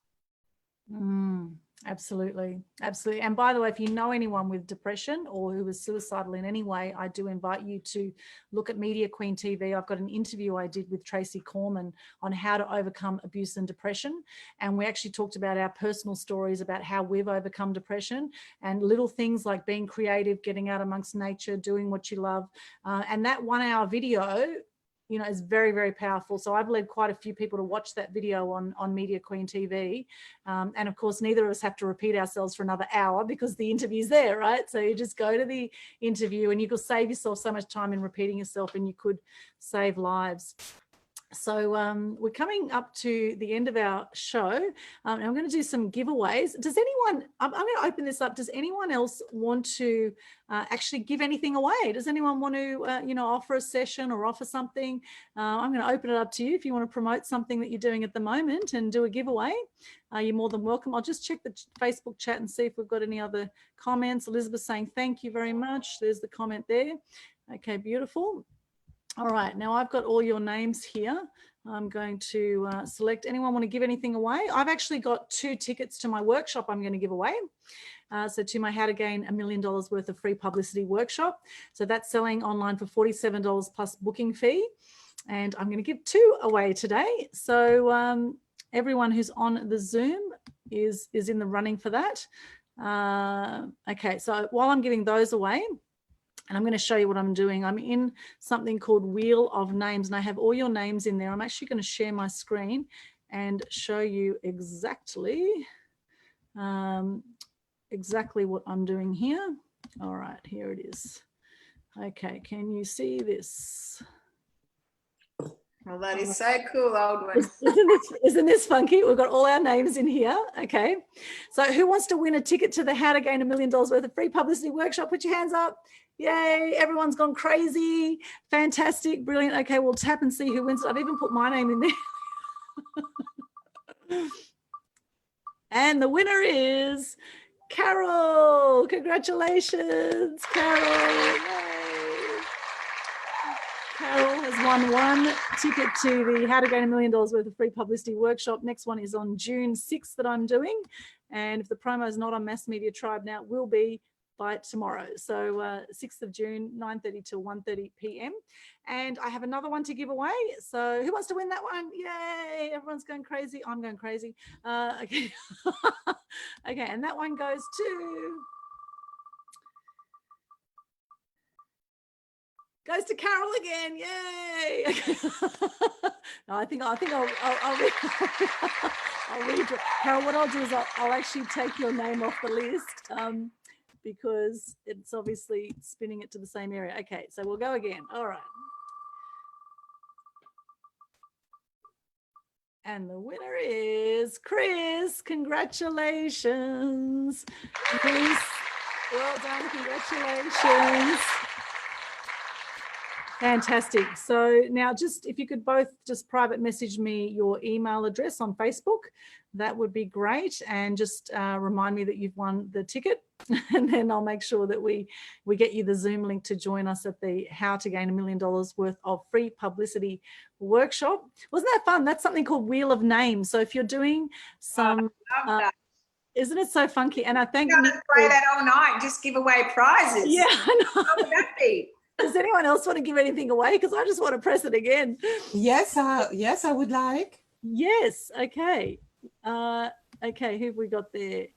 Absolutely. Absolutely. And by the way, if you know anyone with depression or who is suicidal in any way, I do invite you to look at Media Queen TV. I've got an interview I did with Tracy Corman on how to overcome abuse and depression. And we actually talked about our personal stories about how we've overcome depression, and little things like being creative, getting out amongst nature, doing what you love. And that 1 hour video, you know, is very, very powerful. So I've led quite a few people to watch that video on Media Queen TV. And of course, neither of us have to repeat ourselves for another hour because the interview's there, right? So you just go to the interview and you could save yourself so much time in repeating yourself, and you could save lives. So we're coming up to the end of our show, and I'm going to do some giveaways. Does anyone, I'm going to open this up. Does anyone else want to actually give anything away? Does anyone want to, you know, offer a session or offer something? I'm going to open it up to you. If you want to promote something that you're doing at the moment and do a giveaway, you're more than welcome. I'll just check the Facebook chat and see if we've got any other comments. Elizabeth saying, thank you very much. There's the comment there. Okay, beautiful. All right, now I've got all your names here. I'm going to select. Anyone want to give anything away? I've actually got 2 tickets to my workshop I'm going to give away. So to my How to Gain $1 Million worth of free publicity workshop. So that's selling online for $47 plus booking fee. And I'm going to give 2 away today. So everyone who's on the Zoom is in the running for that. Okay, so while I'm giving those away, and I'm going to show you what I'm doing. I'm in something called Wheel of Names, and I have all your names in there. I'm actually going to share my screen and show you exactly what I'm doing here. All right, here it is. Okay, can you see this? Well, that is so cool, Aldwyn. Isn't this funky? We've got all our names in here. Okay, so who wants to win a ticket to the How to Gain $1 Million worth of free publicity workshop? Put your hands up. Yay, everyone's gone crazy. Fantastic, brilliant. Okay, we'll tap and see who wins. I've even put my name in there. And the winner is Carol. Congratulations, Carol. Yay. Carol has won 1 ticket to the How to Gain $1 Million worth of free publicity workshop. Next one is on June 6th that I'm doing. And if the promo is not on Mass Media Tribe now, it will be by tomorrow. So 6th of June, 9:30 till 1:30 p.m. And I have another one to give away. So who wants to win that one? Yay, everyone's going crazy. I'm going crazy. Okay. Okay, and that one goes to Carol again. Yay. Okay. No, I think I'll read Carol, what I'll do is I'll actually take your name off the list. Because it's obviously spinning it to the same area. Okay, so we'll go again. All right. And the winner is Chris. Congratulations. Chris, well done. Congratulations. Fantastic. So now just if you could both just private message me your email address on Facebook, that would be great. And just remind me that you've won the ticket. And then I'll make sure that we get you the Zoom link to join us at the How to Gain $1 Million worth of free publicity workshop. Wasn't that fun? That's something called Wheel of Names. So if you're doing some, isn't it so funky? And I think I'm going to play that all night, just give away prizes. Yeah, I know. How would that be? Does anyone else want to give anything away? Because I just want to press it again. Yes, yes, I would like. Yes. Okay. Okay. Who have we got there?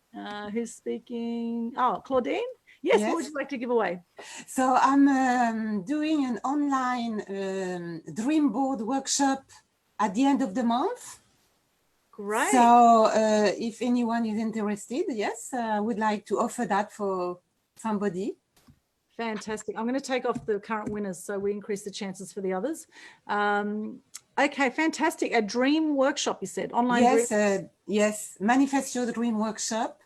Who's speaking? Oh, Claudine. Yes. What would you like to give away? So I'm doing an online dream board workshop at the end of the month. Great. So if anyone is interested, yes, I would like to offer that for somebody. Fantastic. I'm going to take off the current winners so we increase the chances for the others. Okay, fantastic. A dream workshop, you said, online. Yes, yes. Manifest your dream workshop.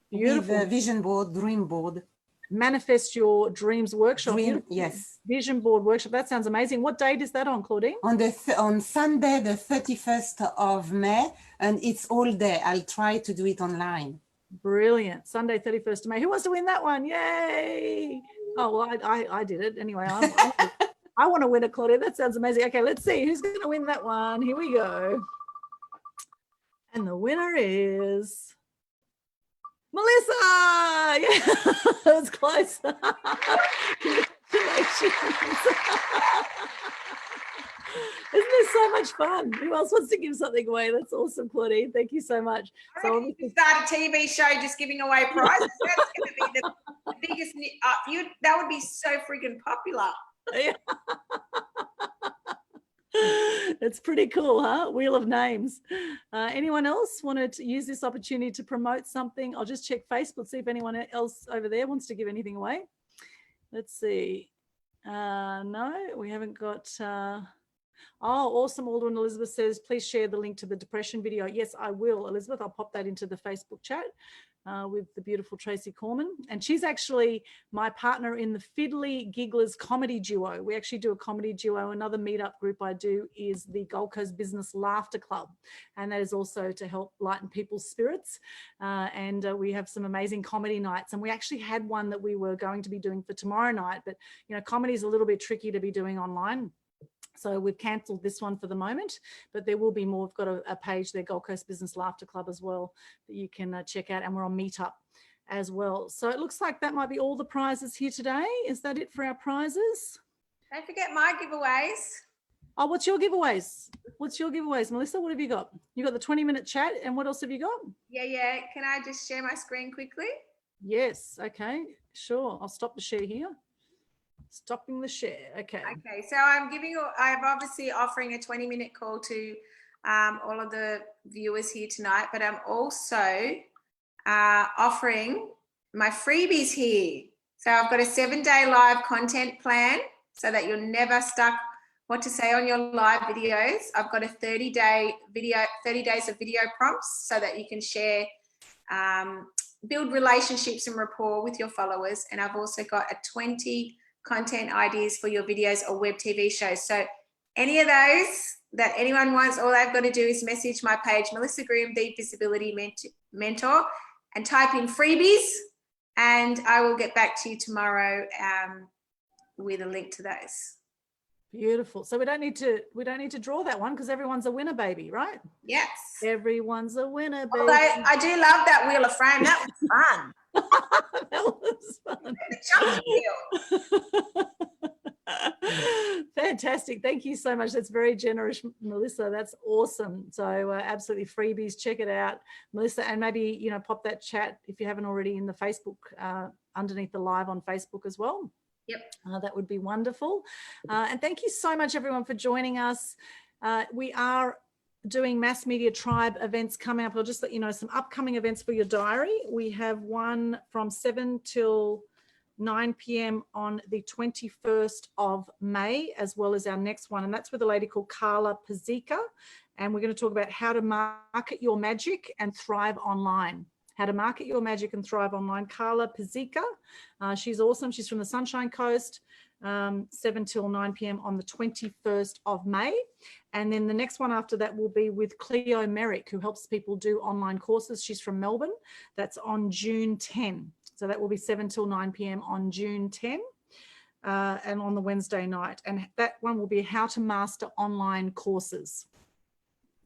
Beautiful. With a vision board, dream board. Manifest your dreams workshop. Yes. Vision board workshop. That sounds amazing. What date is that on, Claudine? On Sunday, the 31st of May, and it's all day. I'll try to do it online. Brilliant. Sunday, 31st of May. Who wants to win that one? Yay. Oh, well, I did it. Anyway, I want to win it, Claudia. That sounds amazing. Okay, let's see who's going to win that one. Here we go. And the winner is Melissa. Yeah, that was close. Congratulations. Isn't this so much fun? Who else wants to give something away? That's awesome, Claudine. Thank you so much. So you can start a TV show just giving away prizes. That's going to be the biggest. That would be so freaking popular. Yeah. It's pretty cool, huh? Wheel of Names. Anyone else wanted to use this opportunity to promote something? I'll just check Facebook, see if anyone else over there wants to give anything away. Let's see. No, we haven't got. Oh, awesome. Aldwyn Elizabeth says, please share the link to the depression video. Yes, I will, Elizabeth. I'll pop that into the Facebook chat with the beautiful Tracy Corman. And she's actually my partner in the Fiddly Gigglers comedy duo. We actually do a comedy duo. Another meetup group I do is the Gold Coast Business Laughter Club. And that is also to help lighten people's spirits. We have some amazing comedy nights. And we actually had one that we were going to be doing for tomorrow night. But, you know, comedy is a little bit tricky to be doing online. So we've cancelled this one for the moment, but there will be more. We've got a page there, Gold Coast Business Laughter Club as well, that you can check out. And we're on Meetup as well. So it looks like that might be all the prizes here today. Is that it for our prizes? Don't forget my giveaways. Oh, what's your giveaways? What's your giveaways, Melissa? What have you got? You got the 20-minute chat, and what else have you got? Yeah. Can I just share my screen quickly? Yes. Okay. Sure. I'll stop the share here. Stopping the share. Okay. Okay. So I'm obviously offering a 20-minute call to all of the viewers here tonight, but I'm also offering my freebies here. So I've got a 7-day live content plan so that you're never stuck what to say on your live videos. I've got a 30 days of video prompts so that you can share, build relationships and rapport with your followers. And I've also got a 20 content ideas for your videos or web TV shows. So any of those that anyone wants, all they've got to do is message my page, Melissa Groom, the Visibility Mentor, and type in freebies, and I will get back to you tomorrow with a link to those. Beautiful. So we don't need to draw that one because everyone's a winner, baby, right? Yes. Everyone's a winner, baby. Although I do love that Wheel of Frame. That was fun. That was fun. The jump wheel. Fantastic. Thank you so much. That's very generous, Melissa. That's awesome. So absolutely freebies. Check it out, Melissa, and maybe, you know, pop that chat if you haven't already in the Facebook underneath the live on Facebook as well. Yep. That would be wonderful. And thank you so much, everyone, for joining us. We are doing Mass Media Tribe events coming up. I'll just let you know some upcoming events for your diary. We have one from 7 till 9 p.m. on the 21st of May, as well as our next one. And that's with a lady called Carla Pazika. And we're going to talk about how to market your magic and thrive online. How to market your magic and thrive online. Carla Pazika. She's awesome. She's from the Sunshine Coast. 7 till 9 p.m. on the 21st of May. And then the next one after that will be with Cleo Merrick, who helps people do online courses. She's from Melbourne. That's on June 10. So that will be 7 till 9 p.m. on June 10 and on the Wednesday night. And that one will be how to master online courses.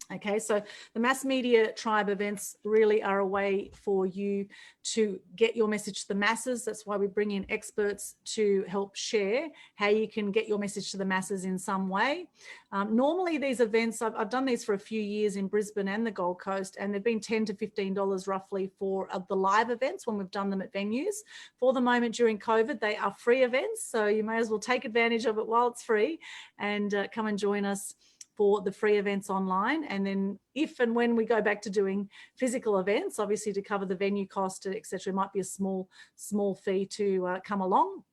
Okay, so the Mass Media Tribe events really are a way for you to get your message to the masses. That's why we bring in experts to help share how you can get your message to the masses in some way. Normally these events, I've done these for a few years in Brisbane and the Gold Coast, and they've been $10 to $15 roughly for the live events when we've done them at venues. For the moment during COVID, they are free events, so you may as well take advantage of it while it's free and come and join us for the free events online. And then if and when we go back to doing physical events, obviously to cover the venue cost, etc., it might be a small fee to come along.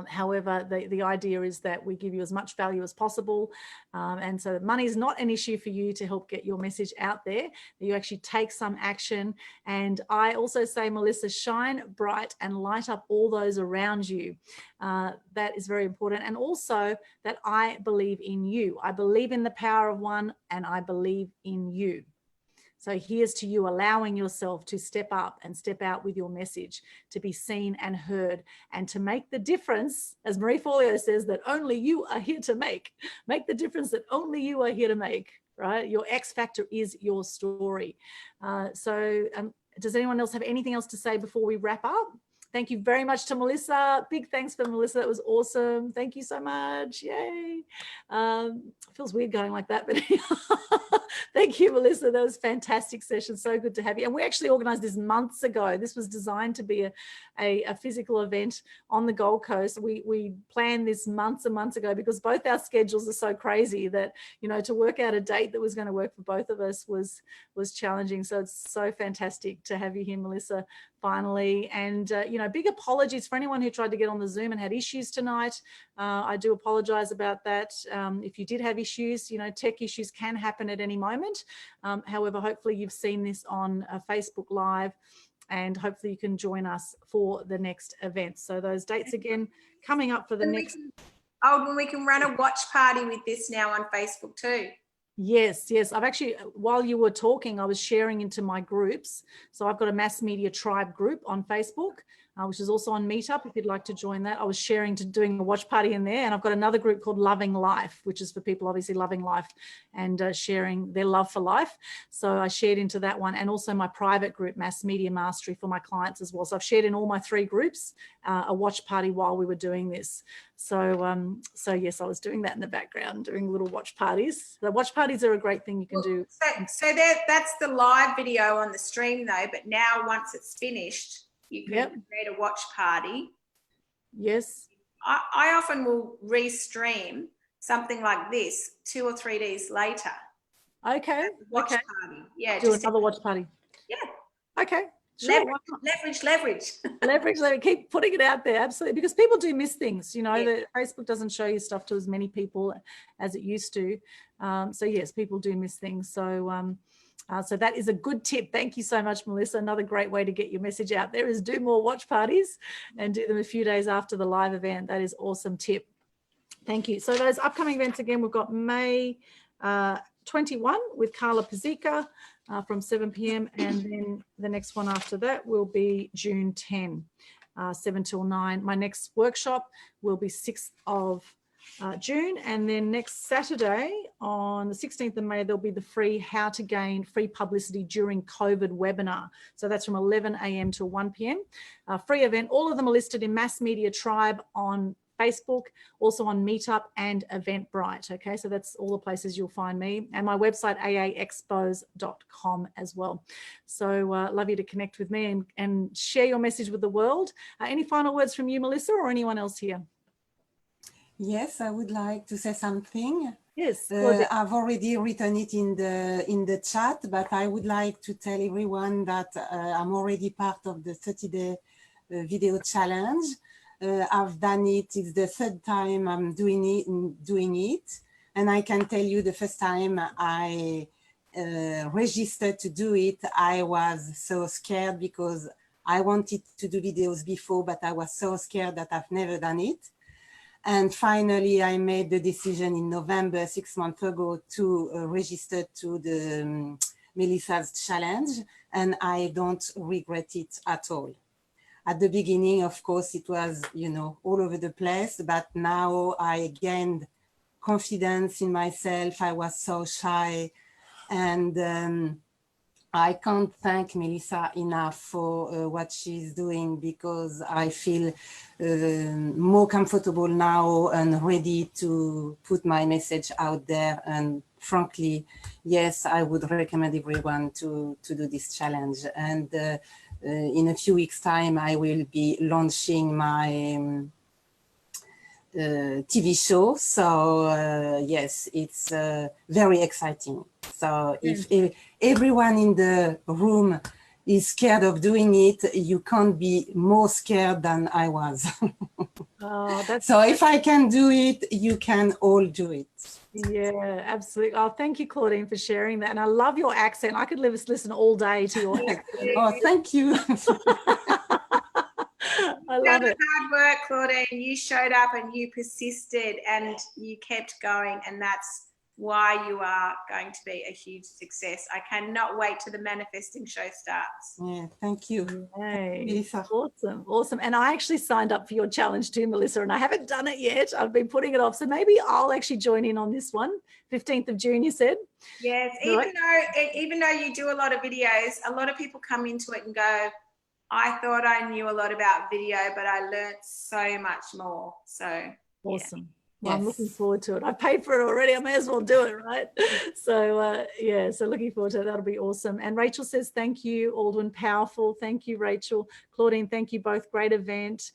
However, the idea is that we give you as much value as possible. And so money is not an issue for you to help get your message out there, that you actually take some action. And I also say, Melissa, shine bright and light up all those around you. That is very important. And also that I believe in you. I believe in the power of one, and I believe in you. So here's to you allowing yourself to step up and step out with your message, to be seen and heard, and to make the difference, as Marie Forleo says, that only you are here to make. Make the difference that only you are here to make, right? Your X factor is your story. Does anyone else have anything else to say before we wrap up? Thank you very much to Melissa. Big thanks for Melissa. That was awesome. Thank you so much. Yay. Feels weird going like that, but thank you, Melissa. That was a fantastic session. So good to have you. And we actually organized this months ago. This was designed to be a physical event on the Gold Coast. We planned this months and months ago because both our schedules are so crazy that, you know, to work out a date that was going to work for both of us was challenging. So it's so fantastic to have you here, Melissa, finally. And, you know, big apologies for anyone who tried to get on the Zoom and had issues tonight. I do apologize about that. If you did have issues, you know, tech issues can happen at any moment. However, hopefully you've seen this on Facebook Live, and hopefully you can join us for the next event. So those dates again coming up for the next. Aldwyn, we can run a watch party with this now on Facebook too. Yes, yes. I've actually, while you were talking, I was sharing into my groups. So I've got a Mass Media Tribe group on Facebook, which is also on Meetup, if you'd like to join that. I was sharing to doing a watch party in there, and I've got another group called Loving Life, which is for people obviously loving life and sharing their love for life. So I shared into that one, and also my private group, Mass Media Mastery, for my clients as well. So I've shared in all my 3 groups a watch party while we were doing this. So, so yes, I was doing that in the background, doing little watch parties. The watch parties are a great thing you can do. So that's the live video on the stream though, but now once it's finished, you can create a watch party. Yes. I often will re-stream something like this 2 or 3 days later. Okay. Watch party. Yeah. Do another watch party. Yeah. Okay. Sure. Leverage. Keep putting it out there. Absolutely. Because people do miss things, you know, that Facebook doesn't show you stuff to as many people as it used to. So yes, people do miss things. So, so that is a good tip. Thank you so much, Melissa. Another great way to get your message out there is do more watch parties and do them a few days after the live event. That is awesome tip. Thank you. So those upcoming events again, we've got May 21 with Carla Pizzica from 7 p.m. and then the next one after that will be June 10, 7 till 9. My next workshop will be 6th of June, and then next Saturday on the 16th of May there'll be the free How to Gain Free Publicity During COVID webinar. So that's from 11 a.m. to 1 p.m. Free event. All of them are listed in Mass Media Tribe on Facebook, also on Meetup and Eventbrite. Okay, so that's all the places you'll find me, and my website aaxpose.com as well. So love you to connect with me and share your message with the world. Any final words from you, Melissa, or anyone else here? Yes, I would like to say something. Yes, I've already written it in the chat, but I would like to tell everyone that I'm already part of the 30-day video challenge. I've done it. It's the 3rd time I'm doing it. And I can tell you the first time I registered to do it, I was so scared because I wanted to do videos before, but I was so scared that I've never done it. And finally, I made the decision in November, 6 months ago, to register to the Melissa's challenge, and I don't regret it at all. At the beginning, of course, it was, you know, all over the place, but now I gained confidence in myself. I was so shy, and I can't thank Melissa enough for what she's doing, because I feel more comfortable now and ready to put my message out there. And frankly, yes, I would recommend everyone to do this challenge. And in a few weeks' time, I will be launching my TV show. So yes, it's very exciting. So if everyone in the room is scared of doing it, you can't be more scared than I was. So if I can do it, you can all do it. Yeah, absolutely. Oh, thank you, Claudine, for sharing that. And I love your accent. I could listen all day to your accent. Oh, thank you. I love it. Hard work, Claudine. You showed up and you persisted and you kept going, and that's why you are going to be a huge success. I cannot wait till the manifesting show starts. Yeah, thank you. Yay. Awesome, awesome. And I actually signed up for your challenge too, Melissa, and I haven't done it yet. I've been putting it off. So maybe I'll actually join in on this one. 15th of June, you said? Yes, even though you do a lot of videos, a lot of people come into it and go, I thought I knew a lot about video, but I learned so much more. So awesome. Yeah. Well, yes. I'm looking forward to it. I paid for it already. I may as well do it, right? So yeah, so looking forward to it. That'll be awesome. And Rachel says, thank you, Aldwyn. Powerful. Thank you, Rachel. Claudine, thank you both. Great event.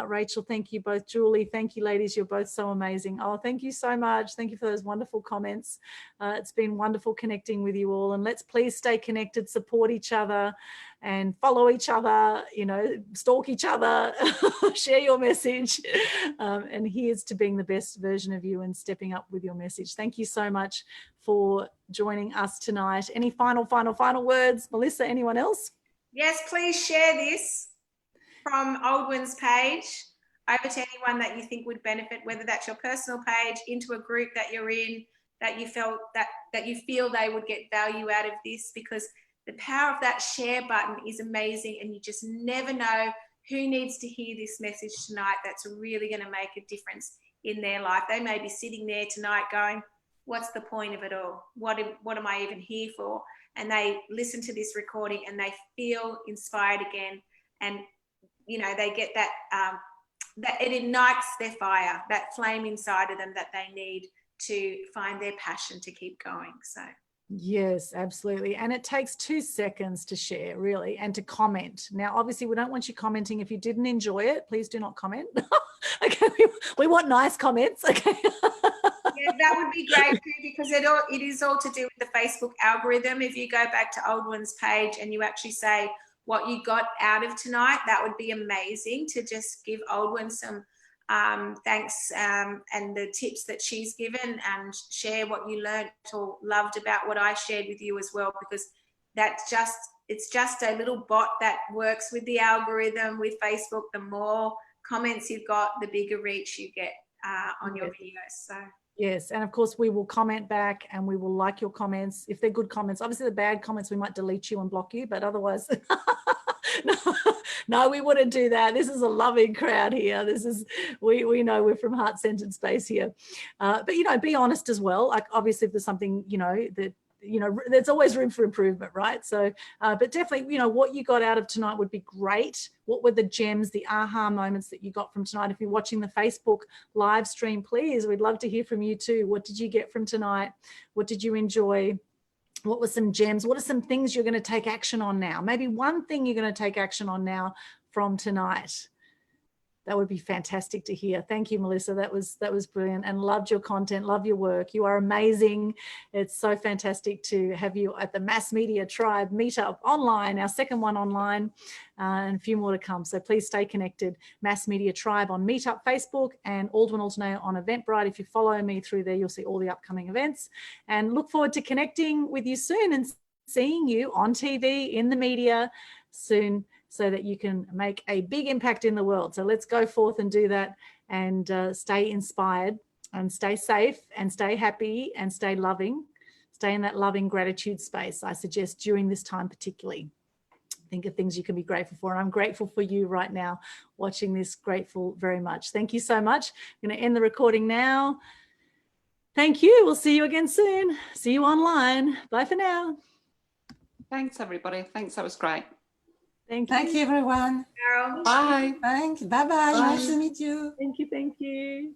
Rachel, thank you both. Julie, thank you, ladies. You're both so amazing. Oh, thank you so much. Thank you for those wonderful comments. It's been wonderful connecting with you all. And let's please stay connected, support each other and follow each other, you know, stalk each other, share your message. And here's to being the best version of you and stepping up with your message. Thank you so much for joining us tonight. Any final words? Melissa, anyone else? Yes, please share this from Aldwyn's page over to anyone that you think would benefit, whether that's your personal page, into a group that you're in, that you felt that you feel they would get value out of this, because the power of that share button is amazing, and you just never know who needs to hear this message tonight that's really going to make a difference in their life. They may be sitting there tonight going, what's the point of it all? What am I even here for? And they listen to this recording and they feel inspired again. And, you know, they get that, that it ignites their fire, that flame inside of them that they need to find their passion to keep going. So. Yes, absolutely. And it takes 2 seconds to share, really, and to comment. Now, obviously, we don't want you commenting if you didn't enjoy it. Please do not comment. Okay, we want nice comments. Okay. Yeah, that would be great too, because it is all to do with the Facebook algorithm. If you go back to Aldwyn's page and you actually say what you got out of tonight, that would be amazing to just give Aldwyn some thanks and the tips that she's given, and share what you learned or loved about what I shared with you as well, because it's just a little bot that works with the algorithm with Facebook. The more comments you've got, the bigger reach you get on your videos. So. Yes, and of course we will comment back and we will like your comments if they're good comments. Obviously the bad comments we might delete you and block you, but otherwise no, we wouldn't do that. This is a loving crowd here. This is, we know we're from heart-centered space here. But, you know, be honest as well. Like, obviously if there's something, you know, that, you know, there's always room for improvement, right? So, but definitely, you know, what you got out of tonight would be great. What were the gems, the aha moments that you got from tonight? If you're watching the Facebook live stream, please, we'd love to hear from you too. What did you get from tonight? What did you enjoy? What were some gems? What are some things you're going to take action on now? Maybe one thing you're going to take action on now from tonight. That would be fantastic to hear. Thank you, Melissa. That was brilliant, and loved your content, love your work. You are amazing. It's so fantastic to have you at the Mass Media Tribe Meetup online, our second one online, and a few more to come. So please stay connected. Mass Media Tribe on Meetup Facebook, and Aldwyn Altuney on Eventbrite. If you follow me through there, you'll see all the upcoming events, and look forward to connecting with you soon and seeing you on TV, in the media soon, so that you can make a big impact in the world. So let's go forth and do that, and stay inspired and stay safe and stay happy and stay loving. Stay in that loving gratitude space, I suggest, during this time particularly. Think of things you can be grateful for. And I'm grateful for you right now watching this, grateful very much. Thank you so much. I'm going to end the recording now. Thank you. We'll see you again soon. See you online. Bye for now. Thanks, everybody. Thanks. That was great. Thank you. Thank you, everyone. Carol. Bye. Thanks. Bye-bye. Nice to meet you. Thank you. Thank you.